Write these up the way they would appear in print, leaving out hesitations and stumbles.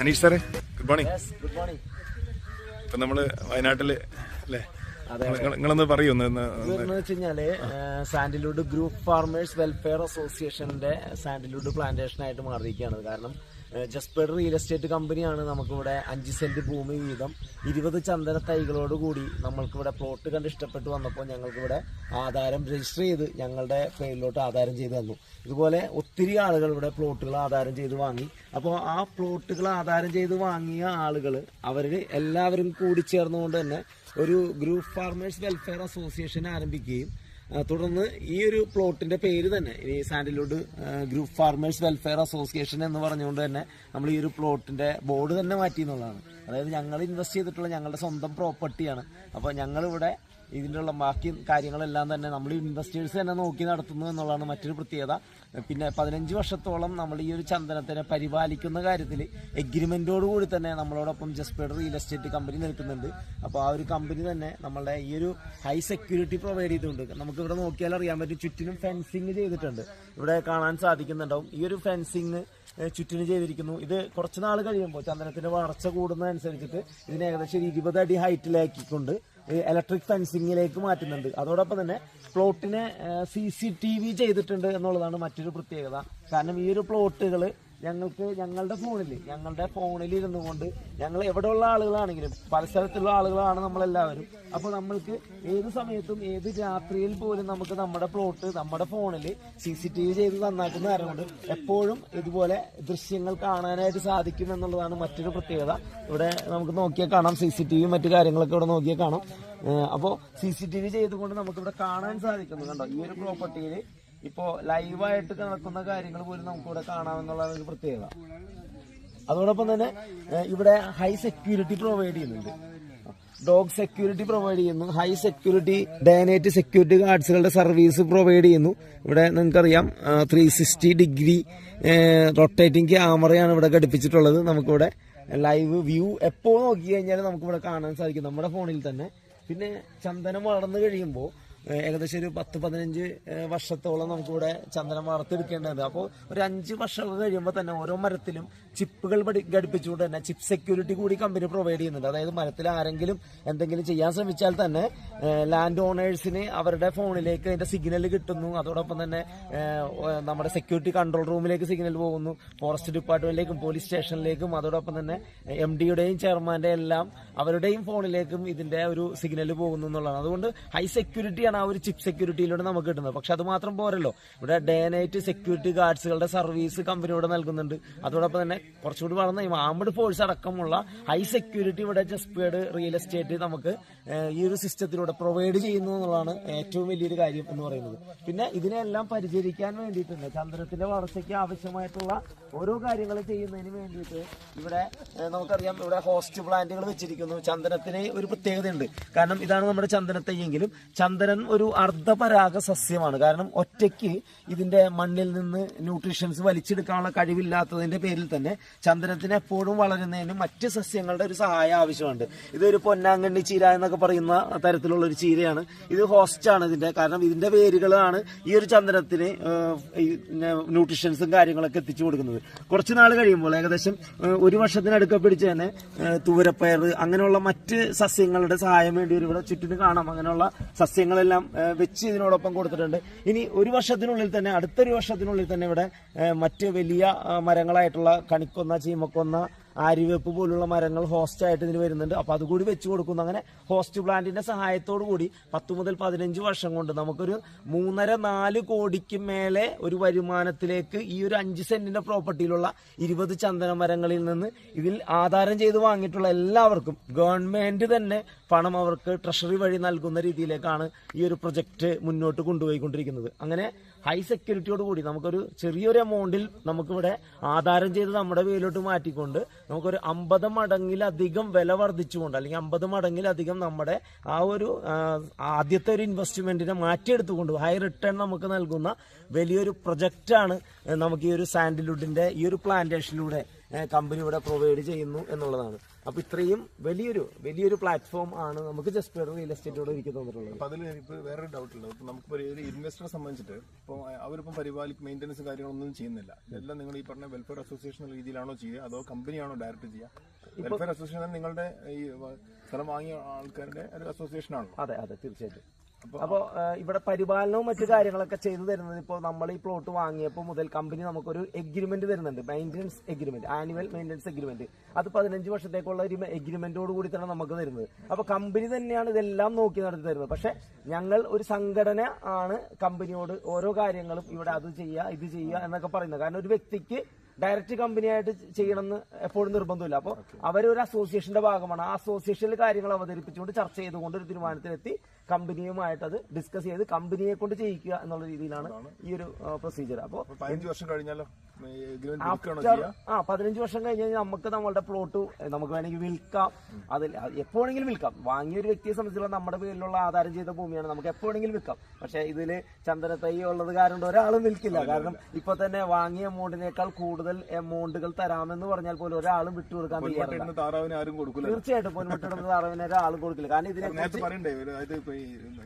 അനീഷ് സാറേ, good morning. Good morning. ഇപ്പൊ നമ്മള് വയനാട്ടില് അല്ലേ? നിങ്ങളൊന്ന് പറയൂന്ന് വെച്ചുകഴിഞ്ഞാല് സാൻഡൽവുഡ് ഗ്രൂപ്പ് ഫാർമേഴ്സ് വെൽഫെയർ അസോസിയേഷന്റെ സാൻഡൽവുഡ് പ്ലാന്റേഷൻ ആയിട്ട് മാറിയിരിക്കുകയാണ്. കാരണം ജസ്പേഡ് റിയൽ എസ്റ്റേറ്റ് കമ്പനിയാണ് നമുക്കിവിടെ 5 സെന്റ് ഭൂമി വീതം 20 ചന്ദന തൈകളോട് കൂടി നമ്മൾക്കിവിടെ പ്ലോട്ട് കണ്ട് ഇഷ്ടപ്പെട്ടു വന്നപ്പോൾ ഞങ്ങൾക്കിവിടെ ആധാരം രജിസ്റ്റർ ചെയ്ത് ഞങ്ങളുടെ പേരിലോട്ട് ആധാരം ചെയ്ത് തന്നു. ഇതുപോലെ ഒത്തിരി ആളുകൾ ഇവിടെ പ്ലോട്ടുകൾ ആധാരം ചെയ്ത് വാങ്ങി. അപ്പോൾ ആ പ്ലോട്ടുകൾ ആധാരം ചെയ്ത് വാങ്ങിയ ആളുകൾ അവരിൽ എല്ലാവരും കൂടി ചേർന്നുകൊണ്ട് തന്നെ ഒരു ഗ്രൂപ്പ് ഫാർമേഴ്സ് വെൽഫെയർ അസോസിയേഷൻ ആരംഭിക്കുകയും തുടർന്ന് ഈ ഒരു പ്ലോട്ടിന്റെ പേര് തന്നെ ഈ sandalwood group farmers welfare association എന്ന് പറഞ്ഞുകൊണ്ട് തന്നെ നമ്മൾ ഈ ഒരു പ്ലോട്ടിന്റെ ബോർഡ് തന്നെ മാറ്റി എന്നുള്ളതാണ്. അതായത് ഞങ്ങൾ ഇൻവെസ്റ്റ് ചെയ്തിട്ടുള്ള ഞങ്ങളുടെ സ്വന്തം പ്രോപ്പർട്ടിയാണ്. അപ്പോൾ ഞങ്ങളിവിടെ ഇതിൻ്റെ ഉള്ള ബാക്കി കാര്യങ്ങളെല്ലാം തന്നെ നമ്മൾ ഇൻവെസ്റ്റേഴ്സ് തന്നെ നോക്കി നടത്തുന്നു എന്നുള്ളതാണ് മറ്റൊരു പ്രത്യേകത. പിന്നെ 15 വർഷത്തോളം നമ്മൾ ഈ ഒരു ചന്ദനത്തിനെ പരിപാലിക്കുന്ന കാര്യത്തിൽ എഗ്രിമെന്റോടുകൂടി തന്നെ നമ്മളോടൊപ്പം ജസ്പേഡ് റിയൽ എസ്റ്റേറ്റ് കമ്പനി നിൽക്കുന്നുണ്ട്. അപ്പോൾ ആ ഒരു കമ്പനി തന്നെ നമ്മളുടെ ഈ ഒരു ഹൈ സെക്യൂരിറ്റി പ്രൊവൈഡ് ചെയ്തിട്ടുണ്ട്. നമുക്ക് ഇവിടെ നോക്കിയാൽ അറിയാൻ പറ്റും, ചുറ്റിനും ഫെൻസിങ് ചെയ്തിട്ടുണ്ട്. ഇവിടെ കാണാൻ സാധിക്കുന്നുണ്ടാവും. ഈ ഒരു ഫെൻസിങ് ചുറ്റിനും ചെയ്തിരിക്കുന്നു. ഇത് കുറച്ച് നാൾ കഴിയുമ്പോൾ ചന്ദനത്തിന്റെ വളർച്ച കൂടുന്നതനുസരിച്ചിട്ട് ഇതിന് ഏകദേശം 20 അടി ഹൈറ്റിലാക്കിക്കൊണ്ട് ഇലക്ട്രിക് ഫെൻസിങ്ങിലേക്ക് മാറ്റുന്നുണ്ട്. അതോടൊപ്പം തന്നെ പ്ലോട്ടിനെ CCTV ചെയ്തിട്ടുണ്ട് എന്നുള്ളതാണ് മറ്റൊരു പ്രത്യേകത. കാരണം ഈ ഒരു പ്ലോട്ടുകൾ ഞങ്ങൾക്ക് ഞങ്ങളുടെ ഫോണിൽ ഇരുന്നു കൊണ്ട് ഞങ്ങൾ എവിടെയുള്ള ആളുകളാണെങ്കിലും പല സ്ഥലത്തുള്ള ആളുകളാണ് നമ്മളെല്ലാവരും. അപ്പോൾ നമ്മൾക്ക് ഏത് സമയത്തും ഏത് രാത്രിയിൽ പോലും നമുക്ക് നമ്മുടെ പ്ലോട്ട് നമ്മുടെ ഫോണിൽ CCTV ചെയ്ത് നന്നാക്കുന്ന കാരണം കൊണ്ട് എപ്പോഴും ഇതുപോലെ ദൃശ്യങ്ങൾ കാണാനായിട്ട് സാധിക്കും എന്നുള്ളതാണ് മറ്റൊരു പ്രത്യേകത. ഇവിടെ നമുക്ക് നോക്കിയാൽ കാണാം, CCTV മറ്റു കാര്യങ്ങളൊക്കെ ഇവിടെ നോക്കിയാൽ കാണാം. അപ്പോൾ CCTV ചെയ്തുകൊണ്ട് നമുക്കിവിടെ കാണാൻ സാധിക്കുന്നു. കണ്ടോ, ഈ ഒരു പ്രോപ്പർട്ടിയിൽ ഇപ്പോൾ ലൈവായിട്ട് നടക്കുന്ന കാര്യങ്ങൾ പോലും നമുക്കിവിടെ കാണാമെന്നുള്ളതാണ് ഒരു പ്രത്യേകത. അതോടൊപ്പം തന്നെ ഇവിടെ ഹൈ സെക്യൂരിറ്റി പ്രൊവൈഡ് ചെയ്യുന്നുണ്ട്. ഡോഗ് സെക്യൂരിറ്റി പ്രൊവൈഡ് ചെയ്യുന്നു. High security day night security ഗാർഡ്സുകളുടെ സർവീസ് പ്രൊവൈഡ് ചെയ്യുന്നു. ഇവിടെ നിങ്ങൾക്കറിയാം 360 ഡിഗ്രി റൊട്ടേറ്റിംഗ് ക്യാമറയാണ് ഇവിടെ ഘടിപ്പിച്ചിട്ടുള്ളത്. നമുക്കിവിടെ ലൈവ് വ്യൂ എപ്പോൾ നോക്കി കഴിഞ്ഞാൽ നമുക്കിവിടെ കാണാൻ സാധിക്കും നമ്മുടെ ഫോണിൽ തന്നെ. പിന്നെ ചന്ദനം വളർന്നു കഴിയുമ്പോൾ ഏകദേശം ഒരു 10-15 വർഷത്തോളം നമുക്കിവിടെ ചന്ദനം വളർത്തെടുക്കേണ്ടത്. അപ്പോൾ ഒരു 5 വർഷമൊക്കെ കഴിയുമ്പോൾ തന്നെ ഓരോ മരത്തിലും ചിപ്പുകൾ ഘടിപ്പിച്ചുകൊണ്ട് തന്നെ ചിപ്പ് സെക്യൂരിറ്റി കൂടി കമ്പനി പ്രൊവൈഡ് ചെയ്യുന്നുണ്ട്. അതായത് മരത്തിൽ ആരെങ്കിലും എന്തെങ്കിലും ചെയ്യാൻ ശ്രമിച്ചാൽ തന്നെ ലാൻഡ് ഓണേഴ്സിന് അവരുടെ ഫോണിലേക്ക് അതിന്റെ സിഗ്നൽ കിട്ടുന്നു. അതോടൊപ്പം തന്നെ നമ്മുടെ സെക്യൂരിറ്റി കൺട്രോൾ റൂമിലേക്ക് സിഗ്നൽ പോകുന്നു, ഫോറസ്റ്റ് ഡിപ്പാർട്ട്മെന്റിലേക്കും പോലീസ് സ്റ്റേഷനിലേക്കും, അതോടൊപ്പം തന്നെ MD-യുടെയും ചെയർമാന്റെ എല്ലാം അവരുടെയും ഫോണിലേക്കും ഇതിന്റെ ഒരു സിഗ്നൽ പോകുന്നു എന്നുള്ളതാണ്. അതുകൊണ്ട് ഹൈ സെക്യൂരിറ്റി ആ ഒരു ചിപ്പ് സെക്യൂരിറ്റിയിലൂടെ നമുക്ക് കിട്ടുന്നത്. പക്ഷെ അത് മാത്രം പോരല്ലോ, ഇവിടെ ഡേ നൈറ്റ് സെക്യൂരിറ്റി ഗാർഡ്സുകളുടെ സർവീസ് കമ്പനിയോട് നൽകുന്നുണ്ട്. അതോടൊപ്പം തന്നെ കുറച്ചുകൂടി വളർന്ന ആംഡ് ഫോഴ്സ് അടക്കമുള്ള ഹൈ സെക്യൂരിറ്റി ഇവിടെ ജസ്പേഡ് റിയൽ എസ്റ്റേറ്റ് നമുക്ക് ഈ ഒരു സിസ്റ്റത്തിലൂടെ പ്രൊവൈഡ് ചെയ്യുന്നു എന്നുള്ളതാണ് ഏറ്റവും വലിയൊരു കാര്യം എന്ന് പറയുന്നത്. പിന്നെ ഇതിനെല്ലാം പരിചരിക്കാൻ വേണ്ടിയിട്ടുണ്ട്, ചന്ദനത്തിന്റെ വളർച്ചയ്ക്ക് ആവശ്യമായിട്ടുള്ള ഓരോ കാര്യങ്ങൾ ചെയ്യുന്നതിന് വേണ്ടിയിട്ട് ഇവിടെ നമുക്കറിയാം ഇവിടെ ഹോസ്റ്റ് പ്ലാന്റുകൾ വെച്ചിരിക്കുന്നു. ചന്ദനത്തിന് ഒരു പ്രത്യേകതയുണ്ട്. കാരണം ഇതാണ് നമ്മുടെ ചന്ദനത്തൈയെങ്കിലും ചന്ദനം ഒരു അർദ്ധപരാഗ സസ്യമാണ്. കാരണം ഒറ്റയ്ക്ക് ഇതിന്റെ മണ്ണിൽ നിന്ന് ന്യൂട്രീഷൻസ് വലിച്ചെടുക്കാനുള്ള കഴിവില്ലാത്തതിന്റെ പേരിൽ തന്നെ ചന്ദനത്തിന് എപ്പോഴും വളരുന്നതിന് മറ്റ് സസ്യങ്ങളുടെ ഒരു സഹായം ആവശ്യമുണ്ട്. ഇതൊരു പൊന്നാങ്കണ്ണി ചീര എന്നൊക്കെ പറയുന്ന തരത്തിലുള്ള ഒരു ചീരയാണ്. ഇത് ഹോസ്റ്റാണ് ഇതിന്റെ. കാരണം ഇതിന്റെ വേരുകളാണ് ഈ ഒരു ചന്ദനത്തിന് ന്യൂട്രീഷൻസും കാര്യങ്ങളൊക്കെ എത്തിച്ചു കൊടുക്കുന്നത്. കുറച്ചു നാൾ കഴിയുമ്പോൾ ഏകദേശം 1 വർഷത്തിനടുക്ക പിടിച്ച് തന്നെ തുവരപ്പയർ അങ്ങനെയുള്ള മറ്റ് സസ്യങ്ങളുടെ സഹായം വേണ്ടി ഇവിടെ ചുറ്റിന് കാണാം. അങ്ങനെയുള്ള സസ്യങ്ങളെല്ലാം വെച്ച് ഇതിനോടൊപ്പം കൊടുത്തിട്ടുണ്ട്. ഇനി അടുത്തൊരു വർഷത്തിനുള്ളിൽ തന്നെ ഇവിടെ മറ്റ് വലിയ മരങ്ങളായിട്ടുള്ള കണിക്കൊന്ന, ചീമക്കൊന്ന, ആര്യവേപ്പ് പോലുള്ള മരങ്ങൾ ഹോസ്റ്റ് ആയിട്ട് ഇതിൽ വരുന്നുണ്ട്. അപ്പൊ അതുകൂടി വെച്ച് കൊടുക്കുന്നു. അങ്ങനെ ഹോസ്റ്റ് പ്ലാന്റിന്റെ സഹായത്തോടു കൂടി 10 മുതൽ 15 വർഷം കൊണ്ട് നമുക്കൊരു 3.5-4 കോടിക്ക് മേലെ ഒരു വരുമാനത്തിലേക്ക് ഈ ഒരു 5 സെന്റിന്റെ പ്രോപ്പർട്ടിയിലുള്ള 20 ചന്ദന മരങ്ങളിൽ നിന്ന് ഇതിൽ ആധാരം ചെയ്ത് വാങ്ങിയിട്ടുള്ള എല്ലാവർക്കും ഗവൺമെന്റ് തന്നെ പണം അവർക്ക് ട്രഷറി വഴി നൽകുന്ന രീതിയിലേക്കാണ് ഈ ഒരു പ്രൊജക്ട് മുന്നോട്ട് കൊണ്ടുപോയിക്കൊണ്ടിരിക്കുന്നത്. അങ്ങനെ ഹൈ സെക്യൂരിറ്റിയോട് കൂടി നമുക്കൊരു ചെറിയൊരു എമൗണ്ടിൽ നമുക്കിവിടെ ആധാരം ചെയ്ത് നമ്മുടെ പേരിലോട്ട് മാറ്റിക്കൊണ്ട് നമുക്കൊരു 50 മടങ്ങിലധികം വില വർദ്ധിച്ചുകൊണ്ട് അല്ലെങ്കിൽ 50 മടങ്ങിലധികം നമ്മുടെ ആ ഒരു ആദ്യത്തെ ഒരു ഇൻവെസ്റ്റ്മെന്റിനെ മാറ്റിയെടുത്തുകൊണ്ട് ഹൈ റിട്ടേൺ നമുക്ക് നൽകുന്ന വലിയൊരു പ്രൊജക്റ്റാണ് നമുക്ക് ഈ ഒരു സാൻഡൽവുഡിന്റെ ഈ ഒരു പ്ലാന്റേഷനിലൂടെ കമ്പനി ഇവിടെ പ്രൊവൈഡ് ചെയ്യുന്നു എന്നുള്ളതാണ്. അപ്പൊ ഇത്രയും വലിയൊരു പ്ലാറ്റ്ഫോം ആണ് നമുക്ക് ജസ്റ്റ് ബെറ്റർ റിയൽ എസ്റ്റേറ്റോട് എനിക്ക് തോന്നിയിട്ടുള്ളത്. അപ്പൊ അതിൽ ഇപ്പൊ വേറൊരു ഡൗട്ട് ഉള്ളത്, ഇപ്പൊ നമുക്ക് ഒരു ഇൻവെസ്റ്ററെ സംബന്ധിച്ചിട്ട് ഇപ്പൊ അവരിപ്പം മെയിൻ്റെനൻസ് കാര്യങ്ങളൊന്നും ചെയ്യുന്നില്ല, ഇതെല്ലാം നിങ്ങൾ ഈ പറഞ്ഞ വെൽഫെയർ അസോസിയേഷൻ രീതിയിലാണോ ചെയ്യുക അതോ കമ്പനിയാണോ ഡയറക്റ്റ് ചെയ്യുക? വെൽഫെയർ അസോസിയേഷൻ നിങ്ങളുടെ ഈ സ്ഥലം വാങ്ങിയ ആൾക്കാരുടെ ഒരു അസോസിയേഷൻ ആണോ? അതെ തീർച്ചയായിട്ടും. അപ്പോ ഇവിടെ പരിപാലനവും മറ്റു കാര്യങ്ങളൊക്കെ ചെയ്തു തരുന്നത് ഇപ്പോൾ നമ്മൾ ഈ പ്ലോട്ട് വാങ്ങിയപ്പോൾ മുതൽ കമ്പനി നമുക്കൊരു എഗ്രിമെന്റ് തരുന്നുണ്ട്, maintenance agreement, annual maintenance agreement. അത് 15 വർഷത്തേക്കുള്ള ഒരു എഗ്രിമെന്റോട് കൂടി തന്നെ നമുക്ക് തരുന്നത്. അപ്പൊ കമ്പനി തന്നെയാണ് ഇതെല്ലാം നോക്കി നടത്തി തരുന്നത്. പക്ഷെ ഞങ്ങൾ ഒരു സംഘടന ആണ് കമ്പനിയോട് ഓരോ കാര്യങ്ങളും ഇവിടെ അത് ചെയ്യുക ഇത് ചെയ്യുക എന്നൊക്കെ പറയുന്നത്. കാരണം ഒരു വ്യക്തിക്ക് ഡയറക്റ്റ് കമ്പനിയായിട്ട് ചെയ്യണമെന്ന് എപ്പോഴും നിർബന്ധമില്ല. അപ്പോൾ അവരൊരു അസോസിയേഷന്റെ ഭാഗമാണ്. ആ അസോസിയേഷനിൽ കാര്യങ്ങൾ അവതരിപ്പിച്ചുകൊണ്ട് ചർച്ച ചെയ്തുകൊണ്ട് ഒരു തീരുമാനത്തിലെത്തി കമ്പനിയുമായിട്ട് അത് ഡിസ്കസ് ചെയ്ത് കമ്പനിയെ കൊണ്ട് ചെയ്യിക്കുക എന്നുള്ള രീതിയിലാണ് ഈ ഒരു പ്രൊസീജിയർ. അപ്പോൾ 15 വർഷം കഴിഞ്ഞാലോ 15 വർഷം കഴിഞ്ഞ് കഴിഞ്ഞാൽ നമുക്ക് നമ്മളുടെ പ്ലോട്ട് നമുക്ക് വേണമെങ്കിൽ വിൽക്കാം. അതിൽ എപ്പോഴെങ്കിലും വിൽക്കാം. വാങ്ങിയ ഒരു വ്യക്തിയെ സംബന്ധിച്ചുള്ള നമ്മുടെ പേരിലുള്ള ആധാരം ചെയ്ത ഭൂമിയാണ്, നമുക്ക് എപ്പോഴെങ്കിലും വിൽക്കാം. പക്ഷെ ഇതില് ചന്ദനത്തൈ ഉള്ളത് കാരണം ഒരാളും വിൽക്കില്ല. കാരണം ഇപ്പൊ തന്നെ വാങ്ങിയ എമൗണ്ടിനേക്കാൾ കൂടുതൽ എമൗണ്ടുകൾ തരാമെന്ന് പറഞ്ഞാൽ പോലും ഒരാളും വിട്ടുകൊടുക്കാൻ തയ്യാറില്ല. തീർച്ചയായിട്ടും പൊന്മുട്ടിടുന്ന താറാവിന് ഒരാളും കൊടുക്കില്ല. കാരണം ഇതിനെ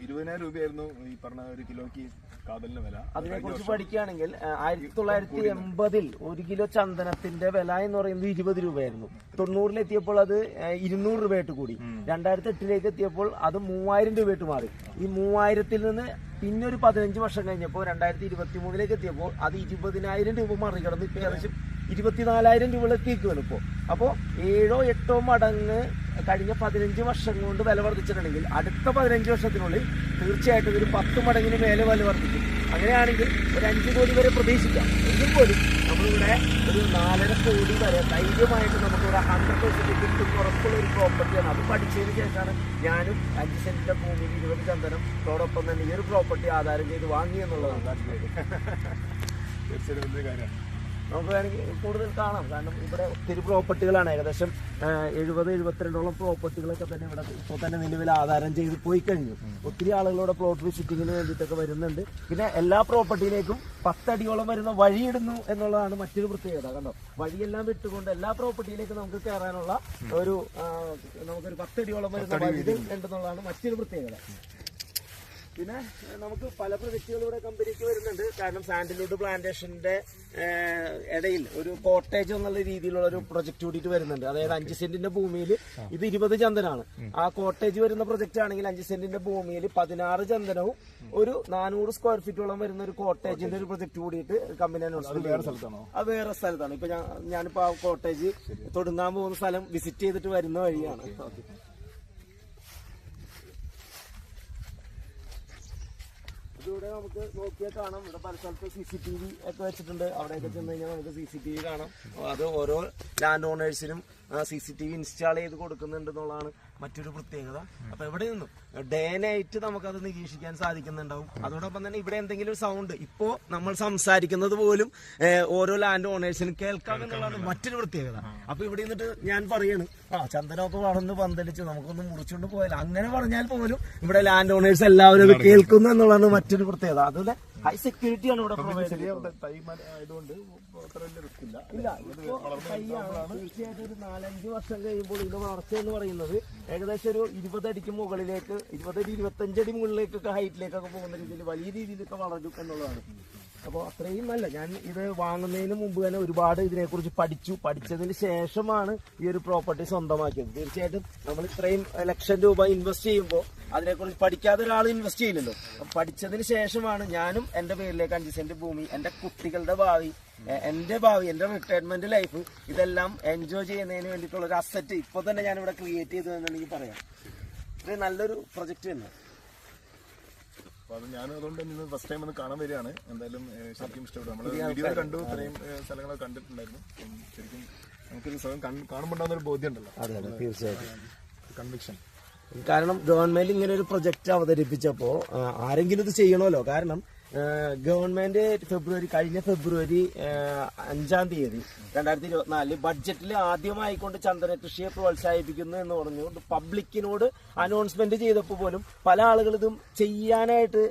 20,000 രൂപയായിരുന്നു ഈ പറഞ്ഞ ഒരു കിലോക്ക് കാതലിന് വില. അതിനെക്കുറിച്ച് പഠിക്കുകയാണെങ്കിൽ 1980 1 കിലോ ചന്ദനത്തിന്റെ വില എന്ന് പറയുന്നത് 20 രൂപയായിരുന്നു. 90-ൽ എത്തിയപ്പോൾ അത് 200 രൂപയായിട്ട് കൂടി. 2008-ലേക്ക് എത്തിയപ്പോൾ അത് 3000 രൂപയായിട്ട് മാറി. ഈ 3000-ൽ നിന്ന് പിന്നെ ഒരു 15 വർഷം കഴിഞ്ഞപ്പോൾ 2023-ലേക്ക് എത്തിയപ്പോൾ അത് 20,000 രൂപ മറികടന്ന് ഇപ്പൊ ഏകദേശം 24,000 രൂപയിലെത്തിക്ക് വരും ഇപ്പോൾ. അപ്പോൾ 7-8 മടങ്ങ് കഴിഞ്ഞ 15 വർഷം കൊണ്ട് വില വർദ്ധിച്ചിട്ടുണ്ടെങ്കിൽ അടുത്ത 15 വർഷത്തിനുള്ളിൽ തീർച്ചയായിട്ടും ഒരു 10 മടങ്ങിന് മേലെ വില വർദ്ധിക്കും. അങ്ങനെയാണെങ്കിൽ ഒരു 5 കോടി വരെ പ്രതീക്ഷിക്കാം. എങ്കിൽ പോലും നമ്മളിവിടെ ഒരു 4.5 കോടി വരെ ധൈര്യമായിട്ട് നമുക്കിവിടെ 100% കിട്ടും ഉറപ്പുള്ള ഒരു പ്രോപ്പർട്ടിയാണ്. അത് പഠിച്ചതിന് ശേഷമാണ് ഞാനും 5 സെന്റിന്റെ ഭൂമിയിൽ 20 ചന്ദനം അതോടൊപ്പം തന്നെ ഈ ഒരു പ്രോപ്പർട്ടി ആധാരം ചെയ്ത് വാങ്ങി എന്നുള്ളതാണ്. തീർച്ചയായിട്ടും വലിയ കാര്യമാണ്. നമുക്ക് വേണമെങ്കിൽ കൂടുതൽ കാണാം. കാരണം ഇവിടെ ഒത്തിരി പ്രോപ്പർട്ടികളാണ്. ഏകദേശം 70-72 പ്രോപ്പർട്ടികളൊക്കെ തന്നെ ഇവിടെ ഇപ്പോൾ തന്നെ നിലവിൽ ആധാരം ചെയ്ത് പോയി കഴിഞ്ഞു. ഒത്തിരി ആളുകളോട് പ്ലോട്ട് വിസിറ്റിങ്ങിന് വേണ്ടിയിട്ടൊക്കെ വരുന്നുണ്ട്. പിന്നെ എല്ലാ പ്രോപ്പർട്ടിയിലേക്കും 10 അടിയോളം വരുന്ന വഴിയിടുന്നു എന്നുള്ളതാണ് മറ്റൊരു പ്രത്യേകത. കണ്ടോ, വഴിയെല്ലാം വിട്ടുകൊണ്ട് എല്ലാ പ്രോപ്പർട്ടിയിലേക്കും നമുക്ക് കയറാനുള്ള നമുക്കൊരു 10 അടിയോളം വരുന്ന വഴി ഉണ്ടെന്നുള്ളതാണ് മറ്റൊരു പ്രത്യേകത. പിന്നെ നമുക്ക് പല പ്രൊജക്റ്റുകളും ഇവിടെ കമ്പനിക്ക് വരുന്നുണ്ട്. കാരണം സാൻഡൽവുഡ് പ്ലാന്റേഷന്റെ ഇടയിൽ ഒരു കോട്ടേജ് എന്നുള്ള രീതിയിലുള്ള ഒരു പ്രൊജക്ട് കൂടിയിട്ട് വരുന്നുണ്ട്. അതായത് 5 സെന്റിന്റെ ഭൂമിയിൽ ഇത് 20 ചന്ദനമാണ്. ആ കോട്ടേജ് വരുന്ന പ്രൊജക്ട് ആണെങ്കിൽ 5 സെന്റിന്റെ ഭൂമിയിൽ 16 ചന്ദനവും ഒരു 400 സ്ക്വയർ ഫീറ്റോളം വരുന്ന ഒരു കോട്ടേജിന്റെ ഒരു പ്രൊജക്ട് കൂടിയിട്ട് കമ്പനി അനൗൺസ്മെന്റ് അത് വേറെ സ്ഥലത്താണ്. ഇപ്പൊ ഞാനിപ്പോ ആ കോട്ടേജ് തൊടുങ്ങാൻ പോകുന്ന സ്ഥലം വിസിറ്റ് ചെയ്തിട്ട് വരുന്ന വഴിയാണ്. ഇവിടെ നമുക്ക് നോക്കിയാൽ കാണാം. ഇവിടെ പല സ്ഥലത്ത് CCTV ഒക്കെ വെച്ചിട്ടുണ്ട്. അവിടെയൊക്കെ ചെന്ന് കഴിഞ്ഞാൽ നമുക്ക് CCTV കാണാം. അത് ഓരോ ലാൻഡ് ഓണേഴ്സിനും CCTV ഇൻസ്റ്റാൾ ചെയ്ത് കൊടുക്കുന്നുണ്ട് എന്നുള്ളതാണ് മറ്റൊരു പ്രത്യേകത. അപ്പൊ എവിടെ നിന്നും ഡേ നൈറ്റ് നമുക്കത് നിരീക്ഷിക്കാൻ സാധിക്കുന്നുണ്ടാവും. അതോടൊപ്പം തന്നെ ഇവിടെ എന്തെങ്കിലും ഒരു സൗണ്ട് ഇപ്പോ നമ്മൾ സംസാരിക്കുന്നത് പോലും ഓരോ ലാൻഡ് ഓണേഴ്സിനും കേൾക്കാം എന്നുള്ളതാണ് മറ്റൊരു പ്രത്യേകത. അപ്പൊ ഇവിടെ നിന്നിട്ട് ഞാൻ പറയാണ് ചന്ദനമൊക്കെ വളർന്ന് പന്തലിച്ച് നമുക്കൊന്ന് മുറിച്ചുകൊണ്ട് പോയാൽ അങ്ങനെ പറഞ്ഞാൽ പോലും ഇവിടെ ലാൻഡ് ഓണേഴ്സ് എല്ലാവരും അത് കേൾക്കുന്നു എന്നുള്ളതാണ് മറ്റൊരു പ്രത്യേകത. അതുപോലെ ഹൈ സെക്യൂരിറ്റി ആണ് ഇവിടെ പ്രൊവൈഡ് ചെയ്യുന്നത്. തീർച്ചയായിട്ടും ഒരു 4-5 വർഷം കഴിയുമ്പോൾ ഇതിന്റെ വളർച്ച എന്ന് പറയുന്നത് ഏകദേശം ഒരു 20 അടിക്ക് മുകളിലേക്ക് 20 അടി 25 അടി മുകളിലേക്കൊക്കെ ഹൈറ്റിലേക്കൊക്കെ പോകുന്ന രീതിയിൽ വലിയ രീതിയിലൊക്കെ വളരും എന്നുള്ളതാണ്. അപ്പോൾ അത്രയും നല്ല. ഞാൻ ഇത് വാങ്ങുന്നതിന് മുമ്പ് തന്നെ ഒരുപാട് ഇതിനെക്കുറിച്ച് പഠിച്ചതിന് ശേഷമാണ് ഈ ഒരു പ്രോപ്പർട്ടി സ്വന്തമാക്കിയത്. തീർച്ചയായിട്ടും നമ്മൾ ഇത്രയും ലക്ഷം രൂപ ഇൻവെസ്റ്റ് ചെയ്യുമ്പോൾ അതിനെക്കുറിച്ച് പഠിക്കാതെ ഒരാൾ ഇൻവെസ്റ്റ് ചെയ്യില്ലല്ലോ. പഠിച്ചതിന് ശേഷമാണ് ഞാനും എന്റെ പേരിലേക്ക് 5 സെന്റ് ഭൂമി, എന്റെ കുട്ടികളുടെ ഭാവി, എന്റെ റിട്ടയർമെന്റ് ലൈഫ് ഇതെല്ലാം എൻജോയ് ചെയ്യുന്നതിന് വേണ്ടിയിട്ടുള്ള ഒരു അസറ്റ് ഇപ്പൊ തന്നെ ഞാനിവിടെ ക്രിയേറ്റ് ചെയ്തു എന്ന് എനിക്ക് പറയാം. ഇത് നല്ലൊരു പ്രൊജക്ട് തന്നെ. അപ്പൊ അത് ഞാൻ അതുകൊണ്ട് ഇന്ന് ഫസ്റ്റ് ടൈം ഒന്ന് കാണാൻ വരികയാണ്. എന്തായാലും ശരിക്കും ഇഷ്ടപ്പെട്ടു. നമ്മൾ വീഡിയോ കണ്ടു, ഇത്രയും സ്ഥലങ്ങളൊക്കെ കണ്ടിട്ടുണ്ടായിരുന്നു. ശരിക്കും നമുക്കൊരു സ്ഥലം കാണുമ്പോൾ ഉണ്ടാകുന്ന ഒരു ബോധ്യം ഉണ്ടല്ലോ. അതെ, തീർച്ചയായിട്ടും കൺവിക്ഷൻ. കാരണം ഗവൺമെന്റ് ഇങ്ങനെ ഒരു പ്രൊജക്ട് അവതരിപ്പിച്ചപ്പോ ആരെങ്കിലും ഇത് ചെയ്യണമല്ലോ. കാരണം ഗവൺമെന്റ് കഴിഞ്ഞ ഫെബ്രുവരി 5-ാം തീയതി 2024 ബഡ്ജറ്റിൽ ആദ്യമായിക്കൊണ്ട് ചന്ദന കൃഷിയെ പ്രോത്സാഹിപ്പിക്കുന്നു എന്ന് പറഞ്ഞു പബ്ലിക്കിനോട് അനൗൺസ്മെന്റ് ചെയ്തപ്പോൾ പോലും പല ആളുകളും ഇതും ചെയ്യാനായിട്ട്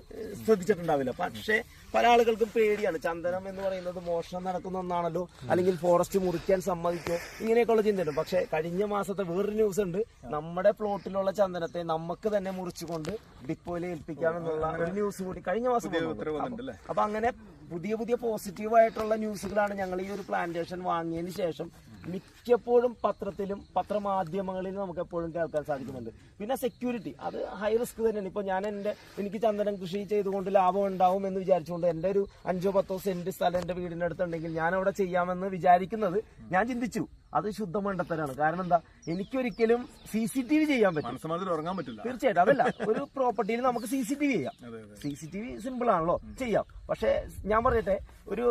ശ്രദ്ധിച്ചിട്ടുണ്ടാവില്ല. പക്ഷേ പല ആളുകൾക്കും പേടിയാണ്. ചന്ദനം എന്ന് പറയുന്നത് മോഷണം നടക്കുന്ന ഒന്നാണല്ലോ, അല്ലെങ്കിൽ ഫോറസ്റ്റ് മുറിക്കാൻ സമ്മതിക്കോ, ഇങ്ങനെയൊക്കെയുള്ള ചിന്തയുണ്ട്. പക്ഷെ കഴിഞ്ഞ മാസത്തെ വേറൊരു ന്യൂസ് ഉണ്ട്, നമ്മുടെ പ്ലോട്ടിലുള്ള ചന്ദനത്തെ നമുക്ക് തന്നെ മുറിച്ചുകൊണ്ട് ഡിപ്പോയിൽ ഏൽപ്പിക്കാമെന്നുള്ള ഒരു ന്യൂസ് കൂടി കഴിഞ്ഞ മാസം വന്നു. അപ്പൊ അങ്ങനെ പുതിയ പുതിയ പോസിറ്റീവായിട്ടുള്ള ന്യൂസുകളാണ് ഞങ്ങൾ ഈ ഒരു പ്ലാന്റേഷൻ വാങ്ങിയതിന് ശേഷം മിക്കപ്പോഴും പത്രത്തിലും പത്രമാധ്യമങ്ങളിലും നമുക്ക് എപ്പോഴും കേൾക്കാൻ സാധിക്കുന്നുണ്ട്. പിന്നെ സെക്യൂരിറ്റി, അത് ഹൈ റിസ്ക് തന്നെയാണ്. ഇപ്പൊ ഞാൻ എനിക്ക് ചന്ദനം കൃഷി ചെയ്തുകൊണ്ട് ലാഭം ഉണ്ടാവും എന്ന് വിചാരിച്ചുകൊണ്ട് എന്റെ ഒരു 5-10 സെന്റ് സ്ഥലം എന്റെ വീടിന്റെ അടുത്തുണ്ടെങ്കിൽ ഞാൻ അവിടെ ചെയ്യാമെന്ന് വിചാരിക്കുന്നത് ഞാൻ ചിന്തിച്ചു. അത് ശുദ്ധ മണ്ടത്തരാണ്. കാരണം എന്താ, എനിക്കൊരിക്കലും CCTV ചെയ്യാൻ പറ്റും, ഉറങ്ങാൻ പറ്റില്ല. തീർച്ചയായിട്ടും അതല്ല, ഒരു പ്രോപ്പർട്ടിയിൽ നമുക്ക് CCTV ചെയ്യാം. CCTV സിമ്പിൾ ആണല്ലോ, ചെയ്യാം. പക്ഷെ ഞാൻ പറയട്ടെ, ഒരു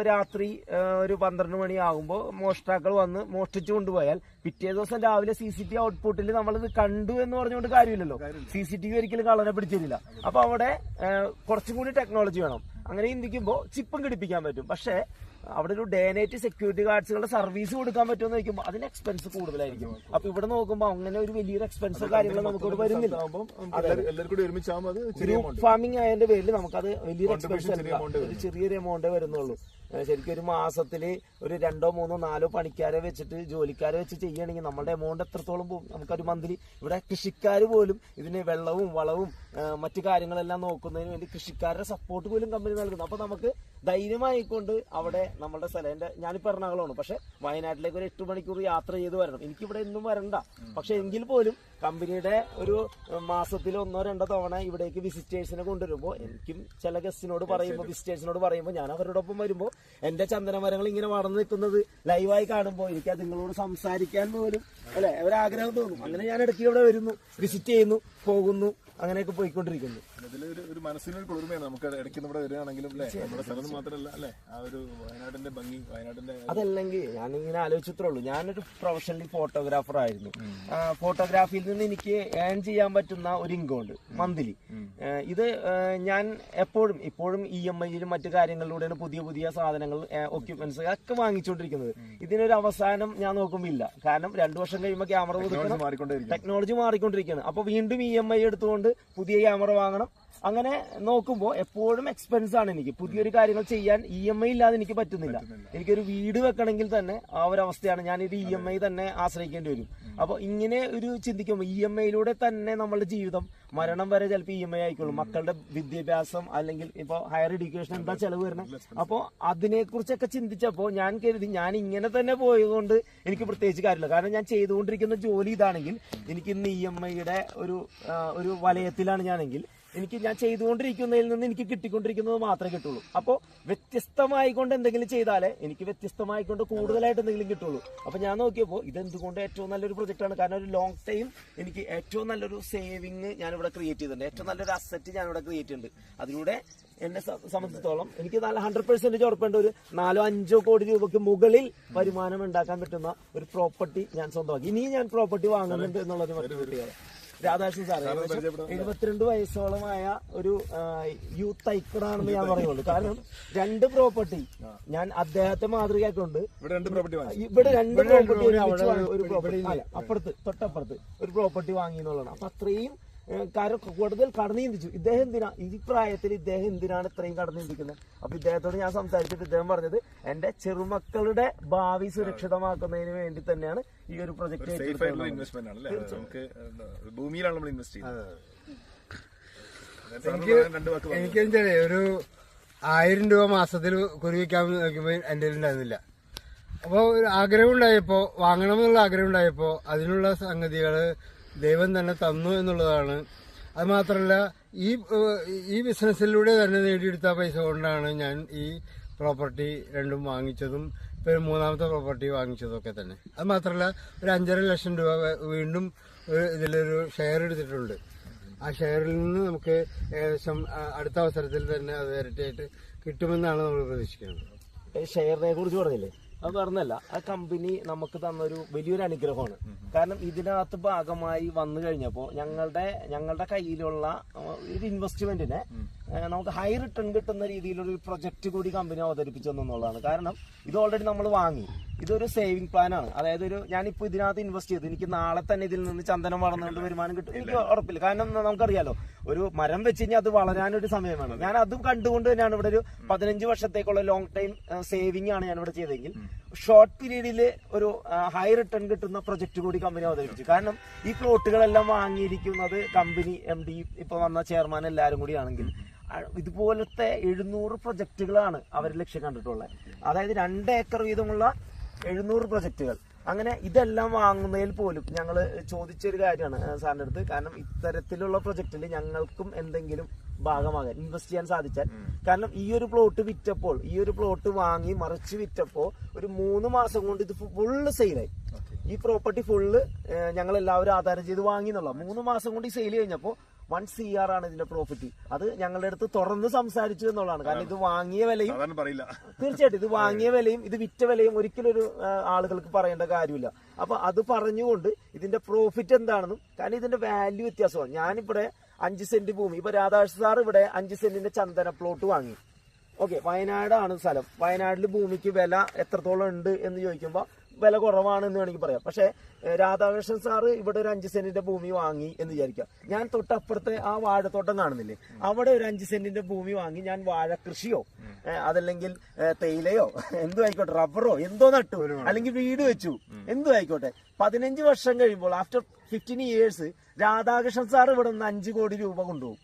രാത്രി ഒരു 12 മണിയാകുമ്പോൾ മോഷ്ടാക്കൾ വന്ന് മോഷ്ടിച്ചു കൊണ്ടുപോയാൽ പിറ്റേ ദിവസം രാവിലെ CCTV ഔട്ട്പുട്ടിൽ നമ്മളിത് കണ്ടു എന്ന് പറഞ്ഞുകൊണ്ട് കാര്യമില്ലല്ലോ. CCTV ഒരിക്കലും കള്ളനെ പിടിച്ചിട്ടില്ല. അപ്പൊ അവിടെ കുറച്ചും കൂടി ടെക്നോളജി വേണം. അങ്ങനെ ചിന്തിക്കുമ്പോൾ ചിപ്പും ഘടിപ്പിക്കാൻ പറ്റും. പക്ഷെ അവിടെ ഒരു ഡേ നൈറ്റ് സെക്യൂരിറ്റി ഗാർഡ്സുകളുടെ സർവീസ് കൊടുക്കാൻ പറ്റുമെന്ന് ചോദിക്കുമ്പോൾ അതിന് എക്സ്പെൻസ് കൂടുതലായിരിക്കും. അപ്പൊ ഇവിടെ നോക്കുമ്പോൾ അങ്ങനെ ഒരു വലിയൊരു എക്സ്പെൻസോ കാര്യങ്ങളോ നമുക്ക് ഇവിടെ വരുന്നില്ല. ഗ്രൂപ്പ് ഫാമിംഗ് ആയതിന്റെ പേരിൽ നമുക്കത് വലിയൊരു എക്സ്പെൻസ് അല്ല, ഒരു ചെറിയൊരു എമൗണ്ടേ വരുന്നുള്ളൂ. ശരിക്കും ഒരു മാസത്തില് ഒരു 2, 3, 4 പണിക്കാരെ വെച്ചിട്ട് ജോലിക്കാരെ വെച്ച് ചെയ്യുകയാണെങ്കിൽ നമ്മുടെ എമൗണ്ട് എത്രത്തോളം പോകും. നമുക്കൊരു മന്ത്ലി ഇവിടെ കൃഷിക്കാർ പോലും ഇതിന് വെള്ളവും വളവും മറ്റു കാര്യങ്ങളെല്ലാം നോക്കുന്നതിന് വേണ്ടി കൃഷിക്കാരുടെ സപ്പോർട്ട് പോലും കമ്പനി നൽകുന്നു. അപ്പൊ നമുക്ക് ധൈര്യമായിക്കൊണ്ട് അവിടെ നമ്മുടെ സ്ഥലം, ഞാനിപ്പോൾ എറണാകുളമാണ്, പക്ഷെ വയനാട്ടിലേക്ക് ഒരു 8 മണിക്കൂർ യാത്ര ചെയ്ത് വരണം. എനിക്കിവിടെ എന്നും വരണ്ട. പക്ഷെ എങ്കിൽ പോലും കമ്പനിയുടെ ഒരു മാസത്തിൽ 1-2 തവണ ഇവിടേക്ക് വിസിറ്റേഴ്സിനെ കൊണ്ടുവരുമ്പോൾ എനിക്കും ചില ഗസ്റ്റിനോട് പറയുമ്പോൾ, വിസിറ്റേഴ്സിനോട് പറയുമ്പോൾ, ഞാൻ അവരോടൊപ്പം വരുമ്പോൾ എന്റെ ചന്ദനമരങ്ങൾ ഇങ്ങനെ വളർന്നു നിൽക്കുന്നത് ലൈവായി കാണുമ്പോൾ എനിക്ക് നിങ്ങളോട് സംസാരിക്കാൻ പോലും അല്ലെ ഒരാഗ്രഹം തോന്നും. അങ്ങനെ ഞാൻ ഇടയ്ക്ക് ഇവിടെ വരുന്നു, വിസിറ്റ് ചെയ്യുന്നു, പോകുന്നു, അങ്ങനെയൊക്കെ പോയിക്കൊണ്ടിരിക്കുന്നു. ഒരു മനസ്സിനൊരു കുളിർമയാണ് നമുക്ക് ഇടയ്ക്ക് ഇവിടെ വരികയാണെങ്കിലും നമ്മുടെ സ്ഥലം മാത്രമല്ല അല്ലെ, ആ ഒരു വയനാടിന്റെ ഭംഗി, വയനാടിന്റെ അതല്ലെങ്കിൽ ഞാനിങ്ങനെ ആലോചിച്ചിത്രേ ഉള്ളൂ. ഞാനൊരു പ്രൊഫഷണലി ഫോട്ടോഗ്രാഫർ ആയിരുന്നു. ഫോട്ടോഗ്രാഫിയിൽ നിന്ന് എനിക്ക് ഏൺ ചെയ്യാൻ പറ്റുന്ന ഒരു ഇൻകം ഉണ്ട് മന്ത്ലി. ഇത് ഞാൻ ഇപ്പോഴും EMI-യിലും മറ്റു കാര്യങ്ങളിലൂടെയാണ് പുതിയ പുതിയ സാധനങ്ങൾ, ഒക്യുപ്മെന്റ്സ് ഒക്കെ വാങ്ങിച്ചുകൊണ്ടിരിക്കുന്നത്. ഇതിനൊരു അവസാനം ഞാൻ നോക്കുമ്പോൾ ഇല്ല. കാരണം 2 വർഷം കഴിയുമ്പോൾ ക്യാമറ പുതുക്കണം, ടെക്നോളജി മാറിക്കൊണ്ടിരിക്കുകയാണ്. അപ്പൊ വീണ്ടും EMI എടുത്തുകൊണ്ട് പുതിയ ക്യാമറ വാങ്ങണം. അങ്ങനെ നോക്കുമ്പോൾ എപ്പോഴും എക്സ്പെൻസ് ആണ്. എനിക്ക് പുതിയൊരു കാര്യങ്ങൾ ചെയ്യാൻ EMI ഇല്ലാതെ എനിക്ക് പറ്റുന്നില്ല. എനിക്കൊരു വീട് വെക്കണമെങ്കിൽ തന്നെ ആ ഒരു അവസ്ഥയാണ്. ഞാനിത് EMI തന്നെ ആശ്രയിക്കേണ്ടി വരും. അപ്പൊ ഇങ്ങനെ ഒരു ചിന്തിക്കുമ്പോൾ EMI-യിലൂടെ തന്നെ നമ്മളുടെ ജീവിതം മരണം വരെ ചിലപ്പോൾ EMI ആയിക്കോളും. മക്കളുടെ വിദ്യാഭ്യാസം അല്ലെങ്കിൽ ഇപ്പൊ ഹയർ എഡ്യൂക്കേഷൻ എന്താ ചെലവ് വരുന്നത്. അപ്പോൾ അതിനെക്കുറിച്ചൊക്കെ ചിന്തിച്ചപ്പോൾ ഞാൻ കരുതി ഞാൻ ഇങ്ങനെ തന്നെ പോയതുകൊണ്ട് എനിക്ക് പ്രത്യേകിച്ച് കാര്യമില്ല. കാരണം ഞാൻ ചെയ്തുകൊണ്ടിരിക്കുന്ന ജോലി ഇതാണെങ്കിൽ എനിക്ക് ഇന്ന് EMI-യുടെ ഒരു വലയത്തിലാണ് ഞാനെങ്കിൽ ഞാൻ ചെയ്തുകൊണ്ടിരിക്കുന്നതിൽ നിന്ന് എനിക്ക് കിട്ടിക്കൊണ്ടിരിക്കുന്നത് മാത്രമേ കിട്ടുള്ളൂ. അപ്പോൾ വ്യത്യസ്തമായിക്കൊണ്ട് എന്തെങ്കിലും ചെയ്താലേ എനിക്ക് വ്യത്യസ്തമായിക്കൊണ്ട് കൂടുതലായിട്ട് എന്തെങ്കിലും കിട്ടുള്ളൂ. അപ്പൊ ഞാൻ നോക്കിയപ്പോൾ ഇതെന്തുകൊണ്ട് ഏറ്റവും നല്ലൊരു പ്രൊജക്റ്റാണ്. കാരണം ഒരു ലോങ് ടൈം എനിക്ക് ഏറ്റവും നല്ലൊരു സേവിങ് ഞാനിവിടെ ക്രിയേറ്റ് ചെയ്തിട്ടുണ്ട്. ഏറ്റവും നല്ലൊരു അസറ്റ് ഞാനിവിടെ ക്രിയേറ്റ് ചെയ്യുന്നുണ്ട്. അതിലൂടെ എന്നെ സംബന്ധിച്ചിടത്തോളം എനിക്ക് നല്ല 100% ഉറപ്പുണ്ട്. ഒരു 4-5 കോടി രൂപയ്ക്ക് മുകളിൽ വരുമാനം ഉണ്ടാക്കാൻ പറ്റുന്ന ഒരു പ്രോപ്പർട്ടി ഞാൻ സ്വന്തമാക്കി. ഇനിയും ഞാൻ പ്രോപ്പർട്ടി വാങ്ങുന്നുണ്ട് എന്നുള്ളത് മറ്റൊരു കുട്ടിയാണ്. രാധാകൃഷ്ണൻ സാറ് 72 വയസ്സോളമായ ഒരു യൂത്ത് ഐക്കണാണെന്ന് ഞാൻ പറയുള്ളൂ. കാരണം 2 പ്രോപ്പർട്ടി ഞാൻ അദ്ദേഹത്തെ മാതൃകയാക്കൊണ്ട് ഇവിടെ 2 പ്രോപ്പർട്ടി തൊട്ടപ്പുറത്ത് ഒരു പ്രോപ്പർട്ടി വാങ്ങി എന്നുള്ളതാണ്. അപ്പൊ അത്രയും കൂടുതൽ കടന്നു ചിന്തിച്ചു. ഇദ്ദേഹം ഈ പ്രായത്തിൽ ഇദ്ദേഹം എന്തിനാണ് ഇത്രയും കടന്നു ചിന്തിക്കുന്നത്. അപ്പൊ ഇദ്ദേഹത്തോട് ഞാൻ സംസാരിച്ചിട്ട് ഇദ്ദേഹം പറഞ്ഞത് എന്റെ ചെറുമക്കളുടെ ഭാവി സുരക്ഷിതമാക്കുന്നതിന് വേണ്ടി തന്നെയാണ് ഈ ഒരു പ്രൊജക്ട്. എനിക്ക് ഒരു 1000 രൂപ മാസത്തിൽ കുരുവിക്കാൻ നോക്കുമ്പോൾ എന്റെ ഉണ്ടായിരുന്നില്ല. അപ്പോൾ ഒരു ആഗ്രഹം ഉണ്ടായപ്പോ, വാങ്ങണമെന്നുള്ള ആഗ്രഹം ഉണ്ടായപ്പോ അതിനുള്ള സംഗതികള് ദൈവം തന്നെ തന്നു എന്നുള്ളതാണ്. അത് മാത്രമല്ല ഈ ബിസിനസ്സിലൂടെ തന്നെ നേടിയെടുത്ത പൈസ കൊണ്ടാണ് ഞാൻ ഈ പ്രോപ്പർട്ടി 2 വാങ്ങിച്ചതും ഇപ്പൊ 3ാമത്തെ പ്രോപ്പർട്ടി വാങ്ങിച്ചതൊക്കെ തന്നെ. അത് മാത്രമല്ല ഒരു 5.5 ലക്ഷം രൂപ വീണ്ടും ഇതിലൊരു ഷെയർ എടുത്തിട്ടുണ്ട്. ആ ഷെയറിൽ നിന്ന് നമുക്ക് ഏകദേശം അടുത്ത അവസരത്തിൽ തന്നെ അത് ഇരട്ടിയായിട്ട് കിട്ടുമെന്നാണ് നമ്മൾ പ്രതീക്ഷിക്കുന്നത്. ഷെയറിനെ കുറിച്ച് പറഞ്ഞില്ലേ, അത് പറഞ്ഞല്ല, ആ കമ്പനി നമുക്ക് തന്നൊരു വലിയൊരു അനുഗ്രഹമാണ്. കാരണം ഇതിനകത്ത് ഭാഗമായി വന്നു കഴിഞ്ഞപ്പോൾ ഞങ്ങളുടെ കയ്യിലുള്ള ഒരു ഇൻവെസ്റ്റ്മെന്റിനെ നമുക്ക് ഹൈ റിട്ടേൺ കിട്ടുന്ന രീതിയിലൊരു പ്രൊജക്ട് കൂടി കമ്പനി അവതരിപ്പിച്ചു എന്നുള്ളതാണ്. കാരണം ഇത് ഓൾറെഡി നമ്മൾ വാങ്ങി, ഇതൊരു സേവിങ് പ്ലാൻ ആണ്. അതായത് ഞാനിപ്പോ ഇതിനകത്ത് ഇൻവെസ്റ്റ് ചെയ്തു, എനിക്ക് നാളെ തന്നെ ഇതിൽ നിന്ന് ചന്ദനം വളർന്നുകൊണ്ട് വരുമാനം കിട്ടും എനിക്ക് ഉറപ്പില്ല. കാരണം നമുക്കറിയാലോ, ഒരു മരം വെച്ച് കഴിഞ്ഞാൽ അത് വളരാനൊരു സമയം വേണം. ഞാൻ അതും കണ്ടുകൊണ്ട് തന്നെയാണ് ഇവിടെ ഒരു 15 വർഷത്തേക്കുള്ള ലോങ് ടൈം സേവിംഗ് ആണ് ഞാൻ ഇവിടെ ചെയ്തെങ്കിൽ ഷോർട്ട് പീരീഡിൽ ഒരു ഹൈ റിട്ടേൺ കിട്ടുന്ന പ്രൊജക്ട് കൂടി കമ്പനി അവതരിപ്പിച്ചു. കാരണം ഈ പ്ലോട്ടുകളെല്ലാം വാങ്ങിയിരിക്കുന്നത് കമ്പനി MD ഇപ്പൊ വന്ന ചെയർമാൻ എല്ലാവരും കൂടി ആണെങ്കിൽ ഇതുപോലത്തെ 700 പ്രൊജക്ടുകളാണ് അവർ ലക്ഷ്യം കണ്ടിട്ടുള്ളത്. അതായത് 2 ഏക്കർ വീതമുള്ള 700 പ്രൊജക്ടുകൾ. അങ്ങനെ ഇതെല്ലാം വാങ്ങുന്നതിൽ പോലും ഞങ്ങൾ ചോദിച്ചൊരു കാര്യമാണ് സാറിന്റെ അടുത്ത്. കാരണം ഇത്തരത്തിലുള്ള പ്രൊജക്റ്റിൽ ഞങ്ങൾക്കും എന്തെങ്കിലും ഭാഗമാകാൻ ഇൻവെസ്റ്റ് ചെയ്യാൻ സാധിച്ചാൽ. കാരണം ഈ ഒരു പ്ലോട്ട് വിറ്റപ്പോൾ, ഈ ഒരു പ്ലോട്ട് വാങ്ങി മറിച്ച് വിറ്റപ്പോൾ ഒരു 3 മാസം കൊണ്ട് ഇത് ഫുള്ള് സെയിലായി. ഈ പ്രോപ്പർട്ടി ഫുള്ള് ഞങ്ങൾ എല്ലാവരും ആധാരം ചെയ്ത് വാങ്ങി എന്നുള്ള 3 മാസം കൊണ്ട് ഈ സെയിൽ കഴിഞ്ഞപ്പോൾ 1 CR ആണ് ഇതിന്റെ പ്രോഫിറ്റ്. അത് ഞങ്ങളുടെ അടുത്ത് തുറന്ന് സംസാരിച്ചു എന്നുള്ളതാണ്. കാരണം ഇത് വാങ്ങിയ വിലയും തീർച്ചയായിട്ടും ഇത് വാങ്ങിയ വിലയും ഇത് വിറ്റ വിലയും ഒരിക്കലും ഒരു ആളുകൾക്ക് പറയേണ്ട കാര്യമില്ല. അപ്പൊ അത് പറഞ്ഞുകൊണ്ട് ഇതിന്റെ പ്രോഫിറ്റ് എന്താണെന്നും, കാരണം ഇതിന്റെ വാല്യൂ വ്യത്യാസമാണ്. ഞാനിവിടെ 5 സെന്റ് ഭൂമി, ഇപ്പൊ രാധാകൃഷ്ണൻ സാർ ഇവിടെ 5 സെന്റിന്റെ ചന്ദന പ്ലോട്ട് വാങ്ങി. ഓക്കെ, വയനാടാണ് സ്ഥലം. വയനാട്ടിൽ ഭൂമിക്ക് വില എത്രത്തോളം ഉണ്ട് എന്ന് ചോദിക്കുമ്പോൾ വില കുറവാണെന്ന് വേണമെങ്കിൽ പറയാം. പക്ഷെ രാധാകൃഷ്ണൻ സാറ് ഇവിടെ ഒരു 5 സെന്റിന്റെ ഭൂമി വാങ്ങി എന്ന് വിചാരിക്കാം. ഞാൻ തൊട്ടപ്പുറത്തെ ആ വാഴത്തോട്ടം കാണുന്നില്ലേ, അവിടെ ഒരു 5 സെന്റിന്റെ ഭൂമി വാങ്ങി ഞാൻ വാഴ കൃഷിയോ അതല്ലെങ്കിൽ തേയിലയോ എന്തോ ആയിക്കോട്ടെ, റബ്ബറോ എന്തോ നട്ടു, അല്ലെങ്കിൽ വീട് വെച്ചു, എന്തോ ആയിക്കോട്ടെ. 15 വർഷം കഴിയുമ്പോൾ ആഫ്റ്റർ 15 ഇയേഴ്സ് രാധാകൃഷ്ണൻ സാർ ഇവിടെ നിന്ന് 5 കോടി രൂപ കൊണ്ടുപോകും.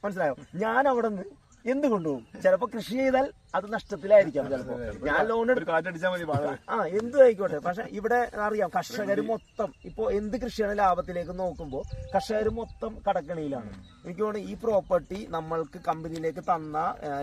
മനസ്സിലായോ? ഞാൻ അവിടെ നിന്ന് എന്ത് കൊണ്ടുപോകും? ചിലപ്പോ കൃഷി ചെയ്താൽ അത് നഷ്ടത്തിലായിരിക്കാം. ചിലപ്പോ ഞാൻ ലോൺ എന്തും ആയിക്കോട്ടെ. പക്ഷെ ഇവിടെ അറിയാം, കർഷകർ മൊത്തം ഇപ്പൊ എന്ത് കൃഷിയാണ് ലാഭത്തിലേക്ക് നോക്കുമ്പോൾ കർഷകർ മൊത്തം കടക്കണിയിലാണ്. എനിക്ക് തോന്നുന്നു ഈ പ്രോപ്പർട്ടി നമ്മൾക്ക് കമ്പനിയിലേക്ക് തന്ന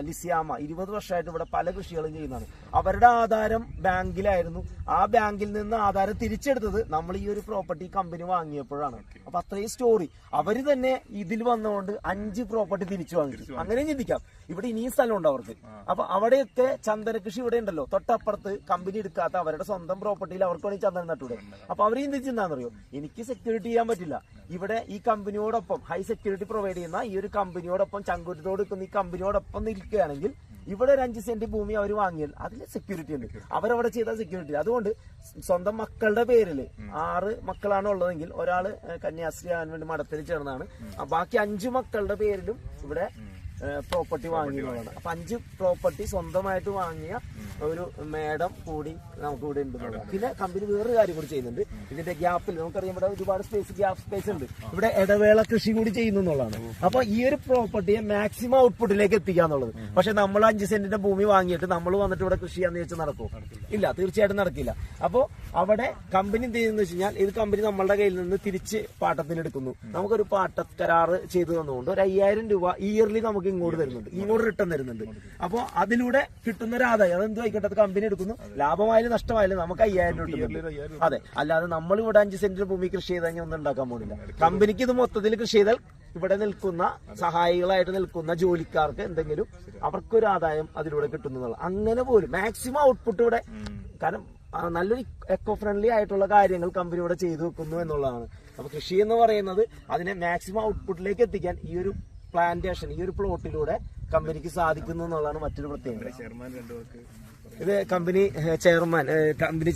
ലിസിയാമ 20 വർഷമായിട്ട് ഇവിടെ പല കൃഷികളും ചെയ്യുന്നതാണ്. അവരുടെ ആധാരം ബാങ്കിലായിരുന്നു. ആ ബാങ്കിൽ നിന്ന് ആധാരം തിരിച്ചെടുത്തത് നമ്മൾ ഈ ഒരു പ്രോപ്പർട്ടി കമ്പനി വാങ്ങിയപ്പോഴാണ്. അപ്പൊ അത്രയും സ്റ്റോറി. അവര് തന്നെ ഇതിൽ വന്നുകൊണ്ട് 5 പ്രോപ്പർട്ടി തിരിച്ചു വാങ്ങിച്ചു. അങ്ങനെ ചിന്തിക്കാം. ഇവിടെ ഇനിയും സ്ഥലമുണ്ട് അവർക്ക്. അപ്പൊ അവിടെയൊക്കെ ചന്ദന കൃഷി ഇവിടെ ഉണ്ടല്ലോ, തൊട്ടപ്പുറത്ത് കമ്പനി എടുക്കാത്ത അവരുടെ സ്വന്തം പ്രോപ്പർട്ടിയിൽ അവർക്ക് വേണമെങ്കിൽ ചന്ദനം നട്ടൂടെ. അപ്പൊ അവർ ചിന്തിച്ചെന്താണെന്നറിയോ, എനിക്ക് സെക്യൂരിറ്റി ചെയ്യാൻ പറ്റില്ല, ഇവിടെ ഈ കമ്പനിയോടൊപ്പം ഹൈ സെക്യൂരിറ്റി പ്രൊവൈഡ് ചെയ്യുന്ന ഈ ഒരു കമ്പനിയോടൊപ്പം ചങ്കൂറ്റത്തോട് നിൽക്കുന്ന ഈ കമ്പനിയോടൊപ്പം നിൽക്കുകയാണെങ്കിൽ ഇവിടെ ഒരു 5 സെന്റ് ഭൂമി അവർ വാങ്ങിയാൽ അതിൽ സെക്യൂരിറ്റി ഉണ്ട്. അവരവിടെ ചെയ്ത സെക്യൂരിറ്റി. അതുകൊണ്ട് സ്വന്തം മക്കളുടെ പേരില് 6 മക്കളാണ് ഉള്ളതെങ്കിൽ ഒരാള് കന്യാസ്ത്രീ ആകാൻ വേണ്ടി മഠത്തിൽ ചേർന്നാണ്. ബാക്കി 5 മക്കളുടെ പേരിലും ഇവിടെ പ്രോപ്പർട്ടി വാങ്ങിയതാണ്. അപ്പൊ 5 പ്രോപ്പർട്ടി സ്വന്തമായിട്ട് വാങ്ങിയ ഒരു മേഡം കൂടി നമുക്ക് ഇവിടെ ഉണ്ട്. പിന്നെ കമ്പനി വേറൊരു കാര്യം കൂടി ചെയ്യുന്നുണ്ട്. ഇതിന്റെ ഗ്യാപ്പിൽ നമുക്കറിയാം ഇവിടെ ഒരുപാട് ഗ്യാപ്പ് സ്പേസ് ഉണ്ട്. ഇവിടെ ഇടവേള കൃഷി കൂടി ചെയ്യുന്നു എന്നുള്ളതാണ്. അപ്പൊ ഈ ഒരു പ്രോപ്പർട്ടിയെ മാക്സിമം ഔട്ട്പുട്ടിലേക്ക് എത്തിക്കാന്നുള്ളത്. പക്ഷെ നമ്മൾ 5 സെന്റിന്റെ ഭൂമി വാങ്ങിയിട്ട് നമ്മൾ വന്നിട്ട് ഇവിടെ കൃഷി ചെയ്യാന്ന് വെച്ചാൽ നടക്കും? ഇല്ല, തീർച്ചയായിട്ടും നടക്കില്ല. അപ്പോ അവിടെ കമ്പനി എന്ത് ചെയ്യുന്ന വെച്ച് കഴിഞ്ഞാൽ, ഇത് കമ്പനി നമ്മളുടെ കയ്യിൽ നിന്ന് തിരിച്ച് പാട്ടത്തിനെടുക്കുന്നു. നമുക്കൊരു പാട്ട കരാറ് ചെയ്തു തന്നുകൊണ്ട് ഒരു 5000 രൂപ ഇയർലി നമുക്ക് ഇങ്ങോട്ട് തരുന്നുണ്ട്, ഇങ്ങോട്ട് റിട്ടേൺ തരുന്നുണ്ട്. അപ്പോൾ അതിലൂടെ കിട്ടുന്ന ഒരു ആദായം അതെന്തോ ആയിക്കോട്ടെ, അത് കമ്പനി എടുക്കുന്നു. ലാഭമായാലും നഷ്ടമായാലും നമുക്ക് 5000 രൂപ കിട്ടുന്നുണ്ട്. അതെ, അല്ലാതെ നമ്മൾ ഇവിടെ 5 സെന്റ് ഭൂമി കൃഷി ചെയ്ത് കഴിഞ്ഞാൽ ഒന്നും ഉണ്ടാക്കാൻ പോകുന്നില്ല. കമ്പനിക്ക് ഇത് മൊത്തത്തിൽ കൃഷി ചെയ്താൽ ഇവിടെ നിൽക്കുന്ന സഹായികളായിട്ട് നിൽക്കുന്ന ജോലിക്കാർക്ക് എന്തെങ്കിലും അവർക്കൊരു ആദായം അതിലൂടെ കിട്ടുന്നതാണ്. അങ്ങനെ പോലും മാക്സിമം ഔട്ട്പുട്ട് ഇവിടെ, കാരണം നല്ലൊരു എക്കോ ഫ്രണ്ട്ലി ആയിട്ടുള്ള കാര്യങ്ങൾ കമ്പനി ഇവിടെ ചെയ്തു വെക്കുന്നു എന്നുള്ളതാണ്. അപ്പൊ കൃഷി എന്ന് പറയുന്നത് അതിനെ മാക്സിമം ഔട്ട്പുട്ടിലേക്ക് എത്തിക്കാൻ ഈ ഒരു പ്ലാന്റേഷൻ, ഈ ഒരു പ്ലോട്ടിലൂടെ കമ്പനിക്ക് സാധിക്കുന്നു എന്നുള്ളതാണ് മറ്റൊരു പ്രത്യേകത. ഇത് കമ്പനി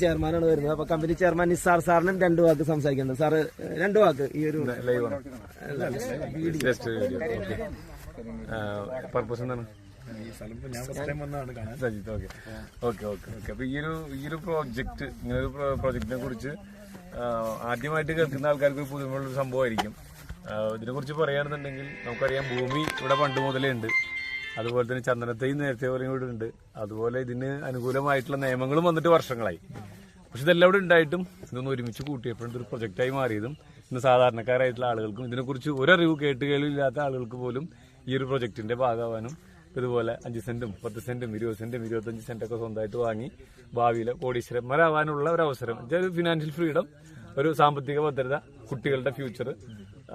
ചെയർമാനാണ് വരുന്നത്. അപ്പൊ കമ്പനി ചെയർമാൻ നിസാർ സാറിനും 2 വാക്ക് സംസാരിക്കുന്നത്. സാറ് 2 വാക്ക് ഈ ഒരു പർപ്പസ് എന്താണ്? അപ്പൊ ഈ ഒരു പ്രോജക്ട്, ഇങ്ങനെ ഒരു പ്രോജക്റ്റിനെ കുറിച്ച് ആദ്യമായിട്ട് കേൾക്കുന്ന ആൾക്കാർക്ക് ഒരു പുതുമയുള്ള സംഭവമായിരിക്കും. ഇതിനെ കുറിച്ച് പറയുകയാണെന്നുണ്ടെങ്കിൽ നമുക്കറിയാം, ഭൂമി ഇവിടെ പണ്ട് മുതലേ ഉണ്ട്. അതുപോലെ തന്നെ ചന്ദനത്തെയും നേരത്തെ പോലെ ഇവിടെ ഉണ്ട്. അതുപോലെ ഇതിന് അനുകൂലമായിട്ടുള്ള നിയമങ്ങളും വന്നിട്ട് വർഷങ്ങളായി. പക്ഷെ ഇതെല്ലാം ഇവിടെ ഉണ്ടായിട്ടും ഇതൊന്നും ഒരുമിച്ച് കൂട്ടിയപ്പോഴും ഇതൊരു പ്രൊജക്റ്റായി മാറിയതും ഇന്ന് സാധാരണക്കാരായിട്ടുള്ള ആളുകൾക്കും ഇതിനെക്കുറിച്ച് ഒരറിവ് കേട്ടുകേളില്ലാത്ത ആളുകൾക്ക് പോലും ഈ ഒരു പ്രൊജക്ടിന്റെ ഭാഗമാവാനും ഇതുപോലെ 5 സെന്റും 10 സെന്റും 20 സെന്റും 25 സെന്റൊക്കെ സ്വന്തമായിട്ട് വാങ്ങി ഭാവിയിൽ കോടീശ്വരന്മാരാവാനുള്ള ഒരു അവസരം, ഒരു ഫിനാൻഷ്യൽ ഫ്രീഡം, ഒരു സാമ്പത്തിക ഭദ്രത, കുട്ടികളുടെ ഫ്യൂച്ചർ,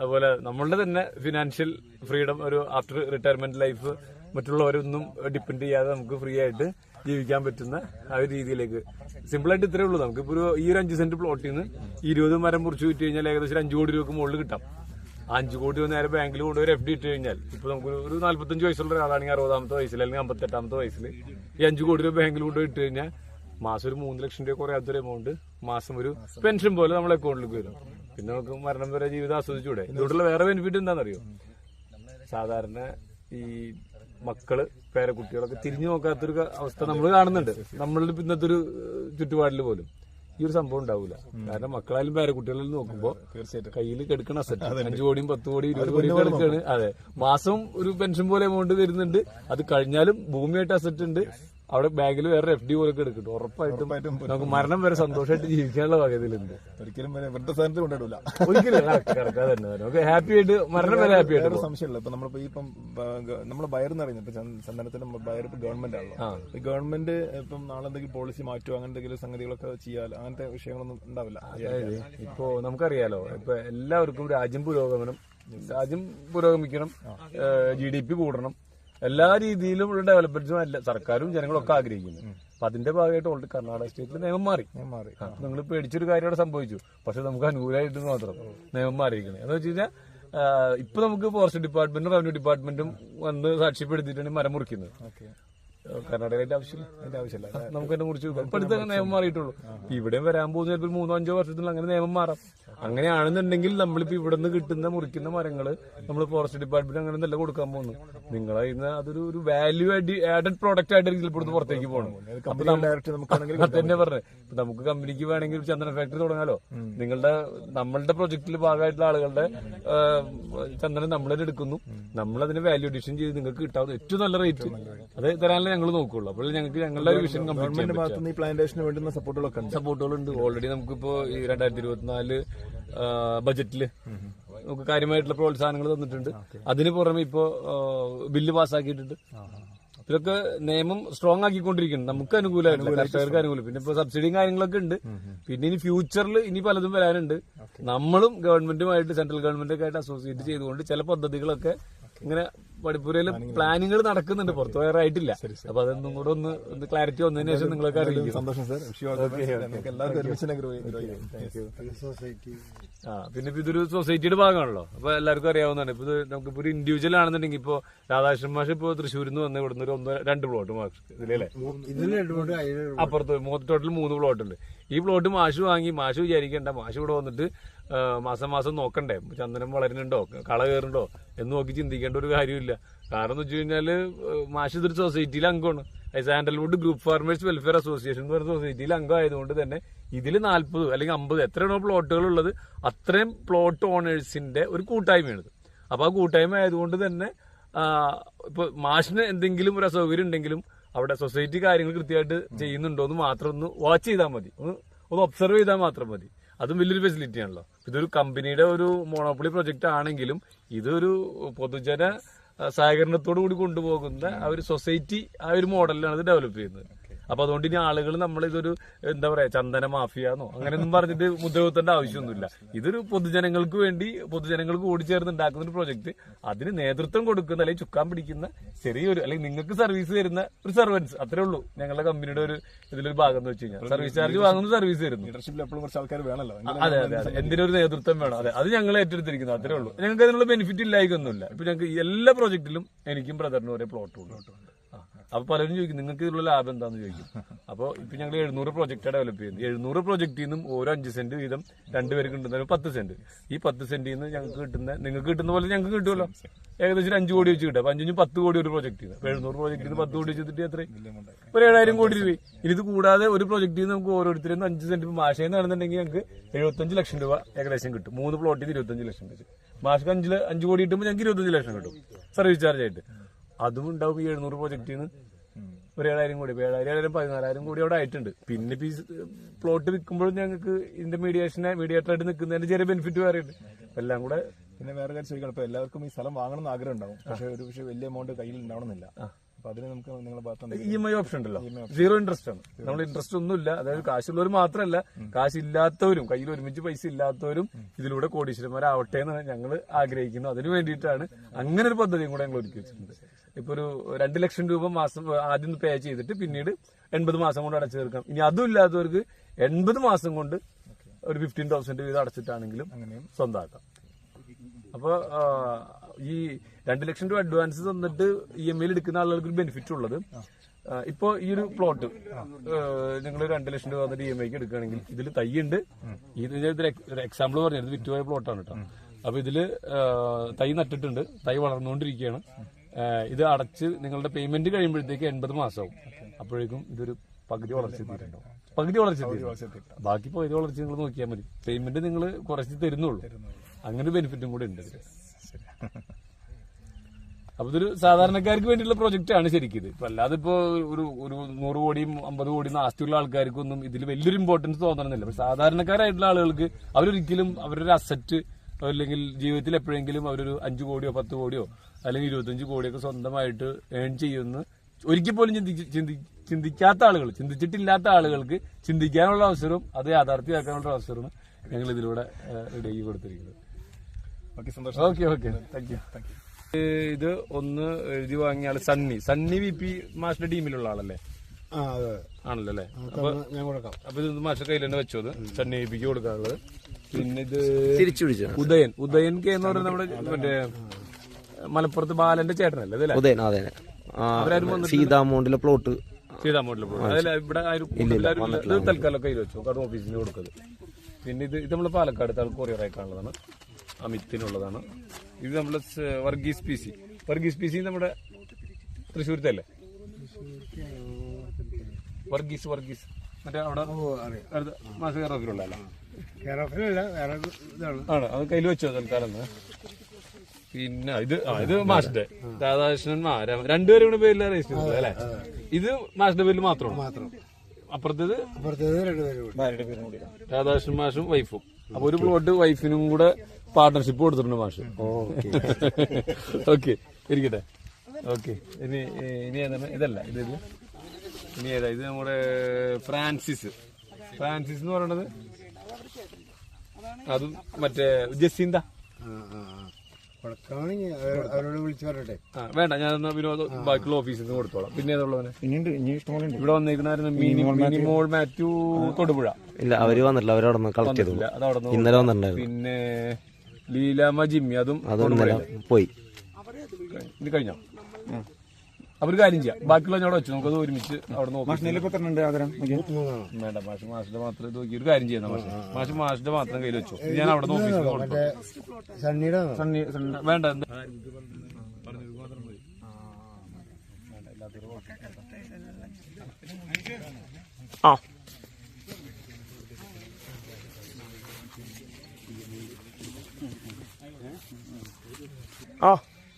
അതുപോലെ നമ്മളുടെ തന്നെ ഫിനാൻഷ്യൽ ഫ്രീഡം, ഒരു ആഫ്റ്റർ റിട്ടയർമെന്റ് ലൈഫ്, മറ്റുള്ളവരൊന്നും ഡിപ്പെൻഡ് ചെയ്യാതെ നമുക്ക് ഫ്രീ ആയിട്ട് ജീവിക്കാൻ പറ്റുന്ന ആ ഒരു രീതിയിലേക്ക്. സിമ്പിളായിട്ട് ഇത്രയേ ഉള്ളൂ. നമുക്കിപ്പോൾ ഈ ഒരു 5 സെന്റ് പ്ലോട്ടിൽ നിന്ന് 20 മരം മുറിച്ച് വിറ്റ് കഴിഞ്ഞാൽ ഏകദേശം 5 കോടി രൂപക്ക് മുകളിൽ കിട്ടാം. 5 കോടി രൂപ നേരെ ബാങ്കിൽ കൊണ്ടുപോയി FD ഇട്ട് കഴിഞ്ഞാൽ ഇപ്പൊ നമുക്ക് ഒരു 45 വയസ്സുള്ള ഒരാളാണെങ്കിൽ 60-ാമത്തെ വയസ്സിൽ അല്ലെങ്കിൽ 58-ാമത്തെ വയസ്സിൽ ഈ 5 കോടി രൂപ ബാങ്കിൽ കൊണ്ടുപോയി ഇട്ട് കഴിഞ്ഞാൽ മാസം ഒരു 3 ലക്ഷം രൂപ കുറയാത്തൊരു എമൗണ്ട് മാസം ഒരു പെൻഷൻ പോലെ നമ്മളെ അക്കൗണ്ടിലേക്ക് വരും. പിന്നെ നമുക്ക് മരണം വരെ ജീവിതം ആസ്വദിച്ചൂടെ. ഇതുകൊണ്ടുള്ള വേറെ ബെനിഫിറ്റ് എന്താണെന്നറിയോ? സാധാരണ ഈ മക്കള് പേരക്കുട്ടികളൊക്കെ തിരിഞ്ഞു നോക്കാത്തൊരു അവസ്ഥ നമ്മൾ കാണുന്നുണ്ട് നമ്മളുടെ ഇന്നത്തെ ഒരു ചുറ്റുപാടിൽ പോലും. ഈ ഒരു സംഭവം ഉണ്ടാവില്ല. കാരണം മക്കളായാലും പേരക്കുട്ടികളിൽ നോക്കുമ്പോ തീർച്ചയായിട്ടും കയ്യിൽ കെടുക്കണ അസറ്റ് 5 കോടിയും 10 കോടി 20 കോടി കിടക്കാണ്. അതെ, മാസം ഒരു പെൻഷൻ പോലെ എമൗണ്ട് വരുന്നുണ്ട്. അത് കഴിഞ്ഞാലും ഭൂമിയായിട്ട് അസറ്റ് ഉണ്ട്. അവിടെ ബാങ്കിൽ വേറെ FD പോലൊക്കെ എടുക്കട്ടെ. ഉറപ്പായിട്ടും നമുക്ക് മരണം വരെ സന്തോഷമായിട്ട് ജീവിക്കാനുള്ള വകതിലുണ്ട്. ഒരിക്കലും വൃദ്ധസാധനത്തിൽ കൊണ്ടിടില്ല. ഒരിക്കലും കിടക്കാതെ തന്നെ നമുക്ക് ഹാപ്പി ആയിട്ട് മരണം വരെ ഹാപ്പി ആയിട്ട്. സംശയമില്ല. ഇപ്പൊ നമ്മളിപ്പോ ഇപ്പം നമ്മളെ ബയർ എന്ന് പറയുന്നത് ഇപ്പൊ ചന്ദനത്തിന്റെ ബയർ ഇപ്പൊ ഗവൺമെന്റ് ആണല്ലോ. ഈ ഗവൺമെന്റ് ഇപ്പം നാളെ എന്തെങ്കിലും പോളിസി മാറ്റുമോ അങ്ങനെ എന്തെങ്കിലും സംഗതികളൊക്കെ ചെയ്യാലോ, അങ്ങനത്തെ വിഷയങ്ങളൊന്നും ഉണ്ടാവില്ല. അതായത് ഇപ്പോ നമുക്കറിയാലോ, ഇപ്പൊ എല്ലാവർക്കും രാജ്യം പുരോഗമിക്കണം, GDP കൂടണം, എല്ലാ രീതിയിലും ഉള്ള ഡെവലപ്മെന്റ്സും അല്ല സർക്കാരും ജനങ്ങളും ഒക്കെ ആഗ്രഹിക്കുന്നു. അപ്പൊ അതിന്റെ ഭാഗമായിട്ട് ഓൾറെഡി കർണാടക സ്റ്റേറ്റിൽ നിയമം മാറി. നിങ്ങൾ പേടിച്ചൊരു കാര്യം അവിടെ സംഭവിച്ചു. പക്ഷെ നമുക്ക് അനുകൂലമായിട്ട് മാത്രം നിയമം മാറിയിരിക്കുന്നത് എന്ന് വെച്ച് കഴിഞ്ഞാൽ ഇപ്പൊ നമുക്ക് ഫോറസ്റ്റ് ഡിപ്പാർട്ട്മെന്റും റവന്യൂ ഡിപ്പാർട്ട്മെന്റും വന്ന് സാക്ഷ്യപ്പെടുത്തിയിട്ടാണ് മരം മുറിക്കുന്നത്. കർണാടകയുടെ ആവശ്യമില്ല. നമുക്ക് തന്നെ മുറിച്ച് ഇപ്പൊ അടുത്ത് നിയമം മാറിയിട്ടുള്ളൂ. ഇവിടെയും വരാൻ പോകുന്ന ചിലപ്പോൾ 3-5 വർഷത്തിൽ അങ്ങനെ നിയമം മാറാം. അങ്ങനെയാണെന്നുണ്ടെങ്കിൽ നമ്മളിപ്പോ ഇവിടെ നിന്ന് കിട്ടുന്ന മുറിക്കുന്ന മരങ്ങള് നമ്മൾ ഫോറസ്റ്റ് ഡിപ്പാർട്ട്മെന്റ് അങ്ങനെ നല്ല കൊടുക്കാൻ പോകുന്നു. നിങ്ങളതിന് അതൊരു വാല്യൂ ആഡഡ് പ്രോഡക്റ്റ് ആയിട്ടായിരിക്കും ചിലപ്പോൾ പുറത്തേക്ക് പോകണം. തന്നെ പറഞ്ഞത് ഇപ്പൊ നമുക്ക് കമ്പനിക്ക് വേണമെങ്കിൽ ചന്ദന ഫാക്ടറി തുടങ്ങാലോ. നമ്മളുടെ പ്രൊജക്ടിൽ ഭാഗമായിട്ടുള്ള ആളുകളുടെ ചന്ദനം നമ്മളെ എടുക്കുന്നു, നമ്മളതിന് വാല്യൂ അഡീഷൻ ചെയ്ത് നിങ്ങൾക്ക് കിട്ടാവുന്ന ഏറ്റവും നല്ല റേറ്റ് അത് തരാനല്ലേ ഞങ്ങൾ നോക്കുള്ളൂ. അപ്പോൾ ഞങ്ങൾക്ക് ഞങ്ങളുടെ വിഷൻ ഗവൺമെന്റ് ഭാഗത്തുനിന്ന് ഈ പ്ലാന്റേഷന് വേണ്ടുന്ന സപ്പോർട്ടുകളുണ്ട്. ഓൾറെഡി നമുക്കിപ്പോ ഈ 2024 ബജറ്റില് നമുക്ക് കാര്യമായിട്ടുള്ള പ്രോത്സാഹനങ്ങൾ തന്നിട്ടുണ്ട്. അതിന് പുറമെ ഇപ്പോ ബില്ല് പാസ്സാക്കിയിട്ടുണ്ട്. ഇതൊക്കെ നിയമം സ്ട്രോങ് ആക്കിക്കൊണ്ടിരിക്കുന്നു. നമുക്ക് അനുകൂലമായിട്ടില്ല, കർഷകർക്ക് അനുകൂലം. പിന്നെ ഇപ്പൊ സബ്സിഡിയും കാര്യങ്ങളൊക്കെ ഉണ്ട്. പിന്നെ ഇനി ഫ്യൂച്ചറിൽ ഇനി പലതും വരാനുണ്ട്. നമ്മളും ഗവൺമെന്റുമായിട്ട് സെൻട്രൽ ഗവൺമെന്റൊക്കെ ആയിട്ട് അസോസിയേറ്റ് ചെയ്തുകൊണ്ട് ചില പദ്ധതികളൊക്കെ ഇങ്ങനെ വടിപ്പുരയിൽ പ്ലാനിങ്ങൾ നടക്കുന്നുണ്ട്. പുറത്തു വേറായിട്ടില്ല. അപ്പൊ അതൊന്നും കൂടെ ഒന്ന് ക്ലാരിറ്റി വന്നതിന് ശേഷം നിങ്ങളൊക്കെ അറിയിക്കും. സന്തോഷം സാർ. പിന്നെ ഇപ്പൊ ഇതൊരു സൊസൈറ്റിയുടെ ഭാഗമാണല്ലോ. അപ്പൊ എല്ലാവർക്കും അറിയാവുന്നതാണ്. ഇപ്പൊ നമുക്കിപ്പോ ഒരു ഇൻഡിവിജ്വൽ ആണെന്നുണ്ടെങ്കിൽ ഇപ്പൊ രാധാകൃഷ്ണൻ മാഷ് ഇപ്പൊ തൃശ്ശൂരിൽ നിന്ന് വന്ന് ഇവിടുന്ന് ഒരു 1-2 പ്ലോട്ട് മാഷ് ഇതിലല്ലേ അപ്പുറത്ത് ടോട്ടൽ 3 പ്ലോട്ട് ഉണ്ട്. ഈ പ്ലോട്ട് മാഷ് വാങ്ങി. മാഷ് വിചാരിക്കേണ്ട, മാഷ് ഇവിടെ വന്നിട്ട് മാസം നോക്കണ്ടേ ചന്ദനം വളരുന്നുണ്ടോ കള കയറുന്നുണ്ടോ എന്ന് നോക്കി ചിന്തിക്കേണ്ട ഒരു കാര്യമില്ല. കാരണം എന്ന് വെച്ച് കഴിഞ്ഞാല് മാഷ് ഇതൊരു സൊസൈറ്റിയിലെ അംഗമാണ്. Sandalwood group farmers welfare association എന്ന് പറയുന്ന സൊസൈറ്റിയിൽ അംഗമായതുകൊണ്ട് തന്നെ ഇതിൽ 40 അല്ലെങ്കിൽ 50 എത്രയാണോ പ്ലോട്ടുകൾ ഉള്ളത് അത്രയും പ്ലോട്ട് ഓണേഴ്സിന്റെ ഒരു കൂട്ടായ്മയാണിത്. അപ്പൊ ആ കൂട്ടായ്മ ആയതുകൊണ്ട് തന്നെ ഇപ്പൊ മാഷിന് എന്തെങ്കിലും ഒരു അസൗകര്യം ഉണ്ടെങ്കിലും അവിടെ സൊസൈറ്റി കാര്യങ്ങൾ കൃത്യമായിട്ട് ചെയ്യുന്നുണ്ടോ എന്ന് മാത്രം ഒന്ന് വാച്ച് ചെയ്താൽ മതി, ഒന്ന് ഒബ്സർവ് ചെയ്താൽ മാത്രം മതി. അതും വലിയൊരു ഫെസിലിറ്റി ആണല്ലോ. ഇതൊരു കമ്പനിയുടെ ഒരു മോണോപ്പൊളി പ്രൊജക്ട് ആണെങ്കിലും ഇതൊരു പൊതുജന സഹകരണത്തോടു കൂടി കൊണ്ടുപോകുന്ന ആ ഒരു സൊസൈറ്റി ആ ഒരു മോഡലിലാണ് ഇത് ഡെവലപ്പ് ചെയ്യുന്നത്. അപ്പൊ അതുകൊണ്ട് ഇനി ആളുകൾ നമ്മളിതൊരു എന്താ പറയാ ചന്ദന മാഫിയാന്നോ അങ്ങനെയൊന്നും പറഞ്ഞിട്ട് മുദ്രകുത്തേണ്ട ആവശ്യമൊന്നുമില്ല. ഇതൊരു പൊതുജനങ്ങൾക്ക് വേണ്ടി പൊതുജനങ്ങൾക്ക് ഓടിച്ചേർന്ന് ഉണ്ടാക്കുന്ന ഒരു പ്രൊജക്ട്. അതിന് നേതൃത്വം കൊടുക്കുന്ന അല്ലെങ്കിൽ ചുക്കാൻ പിടിക്കുന്ന ചെറിയൊരു അല്ലെങ്കിൽ നിങ്ങൾക്ക് സർവീസ് തരുന്ന ഒരു സർവൻസ് അത്രേ ഉള്ളൂ ഞങ്ങളുടെ കമ്പനിയുടെ ഒരു ഇതിലൊരു ഭാഗം എന്ന് വെച്ച് കഴിഞ്ഞാൽ. സർവീസ് ചാർജ് വാങ്ങുന്ന സർവീസ് തരുന്നു. ലീഡർഷിപ്പിൽ എപ്പോഴും കുറച്ച് ആൾക്കാർ വേണമല്ലോ. അതെ അതെ അതെ, എന്തിനൊരു നേതൃത്വം വേണം. അതെ, അത് ഞങ്ങൾ ഏറ്റെടുത്തിരിക്കുന്നു. അത്രേ ഉള്ളൂ. ഞങ്ങൾക്ക് അതിനുള്ള ബെനിഫിറ്റ് ഇല്ലായിക്കൊന്നുമില്ല. ഇപ്പൊ ഞങ്ങൾക്ക് എല്ലാ പ്രോജക്റ്റിലും എനിക്കും ബ്രദറിനും ഒരേ പ്ലോട്ട് ഉണ്ട്. അപ്പൊ പലരും ചോദിക്കും നിങ്ങൾക്ക് ഇതിലുള്ള ലാഭം എന്താന്ന് ചോദിക്കും. അപ്പൊ ഇപ്പൊ ഞങ്ങൾ 700 പ്രോജക്റ്റാണ് ഡെവലപ്പ് ചെയ്യുന്നത്. 700 പ്രോജക്റ്റിൽ നിന്നും ഓരോ 5 സെന്റ് വീതം 2 പേർക്ക് കിട്ടുന്ന 10 സെന്റ്. ഈ 10 സെന്റിൽ നിന്ന് ഞങ്ങൾക്ക് കിട്ടുന്ന നിങ്ങൾക്ക് കിട്ടുന്ന പോലെ ഞങ്ങൾക്ക് കിട്ടുമല്ലോ. ഏകദേശം 5 കോടി വെച്ച് കിട്ടും. അപ്പൊ 5-10 കോടി ഒരു പ്രോജക്റ്റ്. 700 പ്രോജക്റ്റിൽ നിന്ന് 10 കോടി വെച്ചിട്ട് എത്ര ഒരു 7,000 കോടി രൂപ. ഇനി ഇത് കൂടാതെ ഒരു പ്രോജക്റ്റിൽ നിന്ന് നമുക്ക് ഓരോരുത്തരും 5 സെന്റ് മാഷയിൽ നടന്നുണ്ടെങ്കിൽ ഞങ്ങൾക്ക് 75 ലക്ഷം രൂപ ഏകദേശം കിട്ടും. 3 പ്ലോട്ടിൽ 25 ലക്ഷം വെച്ച് മാഷക്ക് 5 കോടി കിട്ടുമ്പോൾ ഞങ്ങൾക്ക് 25 ലക്ഷം കിട്ടും സർവീസ് ചാർജ് ആയിട്ട്. അതും ഉണ്ടാവും ഈ 700 പ്രോജക്റ്റിൽ നിന്ന് ഒരു 7,000 കോടി. 7,000 14,000 കോടി അവിടെ ആയിട്ടുണ്ട്. പിന്നെ ഈ പ്ലോട്ട് വിൽക്കുമ്പോഴും ഞങ്ങൾക്ക് ഇതിന്റെ മീഡിയേറ്ററായിട്ട് നിൽക്കുന്നതിന്റെ ചെറിയ ബെനിഫിറ്റ് വേറെയുണ്ട്. എല്ലാം കൂടെ പിന്നെ വേറെ കാര്യം ചോദിക്കണം. ഇപ്പൊ എല്ലാവർക്കും ഈ സ്ഥലം വാങ്ങണം എന്ന് ആഗ്രഹം ഉണ്ടാവും. പക്ഷെ വലിയ എമൗണ്ട് കയ്യിൽ ഉണ്ടാവണമെന്നില്ല. അപ്പൊ അതിന് നമുക്ക് നിങ്ങളുടെ ഭാഗത്ത് EMI ഓപ്ഷൻ ഉണ്ടല്ലോ. 0 ഇൻട്രസ്റ്റ് ആണ്. നമ്മൾ ഇൻട്രസ്റ്റ് ഒന്നുമില്ല. അതായത് കാശുള്ളവർ മാത്രമല്ല, കാശില്ലാത്തവരും കയ്യിൽ ഒരുമിച്ച് പൈസ ഇല്ലാത്തവരും ഇതിലൂടെ കോടീശ്വരന്മാരാവട്ടെ എന്ന് ഞങ്ങൾ ആഗ്രഹിക്കുന്നു. അതിനു വേണ്ടിയിട്ടാണ് അങ്ങനെ ഒരു പദ്ധതിയും കൂടെ ഞങ്ങൾ ഒരുക്കി വെച്ചിട്ടുണ്ട്. ഇപ്പൊ ഒരു 2 ലക്ഷം രൂപ മാസം ആദ്യം പേ ചെയ്തിട്ട് പിന്നീട് 80 മാസം കൊണ്ട് അടച്ചു തീർക്കാം. ഇനി അതും ഇല്ലാത്തവർക്ക് 80 മാസം കൊണ്ട് ഒരു 15,000 വീതം അടച്ചിട്ടാണെങ്കിലും അങ്ങനെയും സ്വന്തമാക്കാം. അപ്പൊ ഈ 2 ലക്ഷം രൂപ അഡ്വാൻസ് തന്നിട്ട് EMI എടുക്കുന്ന ആളുകൾക്ക് ഒരു ബെനിഫിറ്റ് ഉള്ളത് ഇപ്പൊ ഈ ഒരു പ്ലോട്ട് നിങ്ങൾ 2 ലക്ഷം രൂപ DMI എടുക്കുകയാണെങ്കിൽ ഇതിൽ തൈയുണ്ട്. ഒരു എക്സാമ്പിൾ പറഞ്ഞത് വിറ്റുപോയ പ്ലോട്ടാണ് കേട്ടോ. അപ്പൊ ഇതില് തൈ നട്ടിട്ടുണ്ട്, തൈ വളർന്നുകൊണ്ടിരിക്കുകയാണ്. ഇത് അടച്ച് നിങ്ങളുടെ പേയ്മെന്റ് കഴിയുമ്പോഴത്തേക്ക് 80 മാസമാവും. അപ്പോഴേക്കും ഇതൊരു പകുതി വളർച്ച എത്തിയിട്ടുണ്ടാവും. പകുതി വളർച്ച ബാക്കി പകുതി വളർച്ച നിങ്ങൾ നോക്കിയാൽ മതി. പേയ്മെന്റ് നിങ്ങൾ കുറച്ച് തരുന്നുള്ളൂ. അങ്ങനെ ഒരു ബെനിഫിറ്റും കൂടെ ഉണ്ട് ഇതില്. അപ്പൊ ഇതൊരു സാധാരണക്കാർക്ക് വേണ്ടിയുള്ള പ്രൊജക്ട് ആണ് ശരിക്കും ഇത്. ഇപ്പൊ അല്ലാതെ ഇപ്പൊ ഒരു 100 കോടിയും 50 കോടിയും ആസ്തിയുള്ള ആൾക്കാർക്കൊന്നും ഇതിൽ വലിയൊരു ഇമ്പോർട്ടൻസ് തോന്നണമെന്നില്ല. പക്ഷെ സാധാരണക്കാരായിട്ടുള്ള ആളുകൾക്ക് അവരൊരിക്കലും അവരൊരു അസറ്റ് അല്ലെങ്കിൽ ജീവിതത്തിൽ എപ്പോഴെങ്കിലും അവരൊരു 5 കോടിയോ 10 കോടിയോ അല്ലെങ്കിൽ 25 കോടിയൊക്കെ സ്വന്തമായിട്ട് ഏൺ ചെയ്യുമെന്ന് ഒരിക്കൽ പോലും ചിന്തിക്കാത്ത ആളുകൾ, ചിന്തിച്ചിട്ടില്ലാത്ത ആളുകൾക്ക് ചിന്തിക്കാനുള്ള അവസരവും അത് യാഥാർത്ഥ്യമാക്കാനുള്ള അവസരവും ഞങ്ങൾ ഇതിലൂടെ റെഡിയാക്കി കൊടുത്തിരിക്കുന്നത്. Okay thank you. ഇത് ഒന്ന് എഴുതി വാങ്ങിയ ആള് സണ്ണി VP മാഷിന്റെ ടീമിലുള്ള ആളല്ലേ? ആണല്ലോ അല്ലേ? അപ്പൊ ഇത് മാഷിന്റെ കയ്യിൽ തന്നെ വെച്ചത് സണ്ണി VPക്ക് കൊടുക്കാനുള്ളത്. പിന്നെ ഇത് തിരിച്ചു പിടിച്ചു ഉദയൻ കെ എന്ന് പറയുന്നത് നമ്മുടെ മറ്റേ മലപ്പുറത്ത് ബാലന്റെ ചേട്ടനല്ലേ അതല്ലേ? സീതാമോണ്ടിലെ പ്ലോട്ട് അതല്ല ഇവിടെ തൽക്കാലം കയ്യിൽ വെച്ചു, കാരണം ഓഫീസിന് കൊടുക്കുന്നത്. പിന്നെ ഇത് നമ്മള് പാലക്കാട് കൊറിയർ അയക്കാനുള്ളതാണ്, അമിത്തിനുള്ളതാണ്. ഇത് നമ്മള് വർഗീസ് PC നമ്മുടെ തൃശ്ശൂരത്തല്ലേ? വർഗീസ് മറ്റേ അവിടെ മാസം കേരളത്തിലുള്ള ആണ്, അത് കയ്യിൽ വെച്ചോ തൽക്കാലം. പിന്നെ ഇത് മാഷിന്റെ രാധാകൃഷ്ണൻ രണ്ടുപേരും കൂടെ പേരിൽ രജിസ്റ്റർ ചെയ്തത് അല്ലെ? ഇത് മാഷിന്റെ പേരിൽ മാത്രമാണ്. അപ്പുറത്തേത് രാധാകൃഷ്ണൻ മാഷും വൈഫും. അപ്പൊ ഒരു പ്ലോട്ട് വൈഫിനും കൂടെ പാർട്ണർഷിപ്പ് കൊടുത്തിട്ടുണ്ട് മാഷ്. ഓക്കെ ഇരിക്കട്ടെ. ഓക്കെ ഇനി ഏതാണ്? ഇതല്ല ഇനി ഏതാ? ഇത് നമ്മുടെ ഫ്രാൻസിസ് എന്ന് പറയണത്. അതും മറ്റേ ജസീന്ത. അവരോട് വിളിച്ചു പറയട്ടെ. വേണ്ട, ഞാൻ വിനോദ് ബാക്കിയുള്ള ഓഫീസിൽ നിന്ന് കൊടുത്തോളാം. പിന്നെ ഏതുള്ളവന് ഇവിടെ വന്നിരിക്കുന്ന മിനിമോൾ മാത്യു തൊടുപുഴ. ഇല്ല, അവര് വന്നിട്ടില്ല, അവരവിടെ കളക്ട് ചെയ്തില്ല. ഇന്നലെ വന്നിട്ടുണ്ടായിരുന്നു. പിന്നെ ലീലാമ ജിമ്മി അതും പോയി. ഇത് കഴിഞ്ഞോ? അപ്പൊ ഒരു കാര്യം ചെയ്യാം, ബാക്കിയുള്ള ഞാൻ അവിടെ വെച്ചു, നമുക്കത് ഒരുമിച്ച് അവിടെ നോക്കാം. വേണ്ട, മാഷിന്റെ മാത്രം ഇത് നോക്കി ഒരു കാര്യം ചെയ്യുന്ന മാഷിന്റെ മാത്രം കയ്യിൽ വെച്ചു. ഞാൻ അവിടെ നോക്കി വേണ്ട.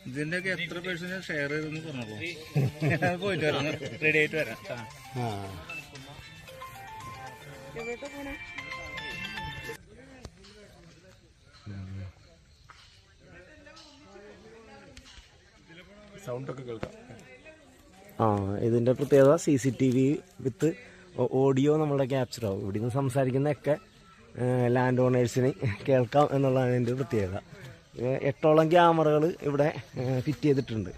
ഇതിന്റെയൊക്കെ എത്ര പേഴ്സന്റ് ഷെയർ ചെയ്തെന്ന് പറഞ്ഞപ്പോ പോയിട്ട് വരാം, റെഡി ആയിട്ട് വരാം. സൗണ്ടൊക്കെ കേൾക്കാം. ഇതിന്റെ പ്രത്യേകത CCTV വിത്ത് ഓഡിയോ നമ്മളുടെ ക്യാപ്ചർ ആവും. ഇവിടെ നിന്ന് സംസാരിക്കുന്നതൊക്കെ ലാൻഡ് ഓണേഴ്സിന് കേൾക്കാം എന്നുള്ളതാണ് ഇതിന്റെ പ്രത്യേകത. 8ഓളം ക്യാമറകൾ ഇവിടെ ഫിറ്റ് ചെയ്തിട്ടുണ്ട്.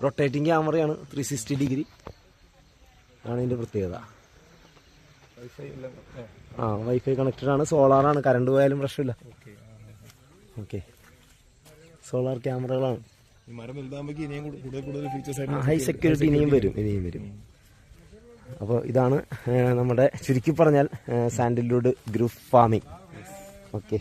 റൊട്ടേറ്റിംഗ് ക്യാമറയാണ്, 360 ഡിഗ്രി ആണ് ഇതിന്റെ പ്രത്യേകത. വൈഫൈ കണക്റ്റഡ് ആണ്, സോളാറാണ്, കറണ്ട് പോയാലും പ്രശ്നമില്ല. ഓക്കെ, സോളാർ ക്യാമറകളാണ്. ഹൈ സെക്യൂരിറ്റി ഇനിയും വരും. അപ്പോൾ ഇതാണ് നമ്മുടെ ചുരുക്കി പറഞ്ഞാൽ സാൻഡൽവുഡ് ഗ്രൂപ്പ് ഫാമിംഗ്. ഓക്കെ.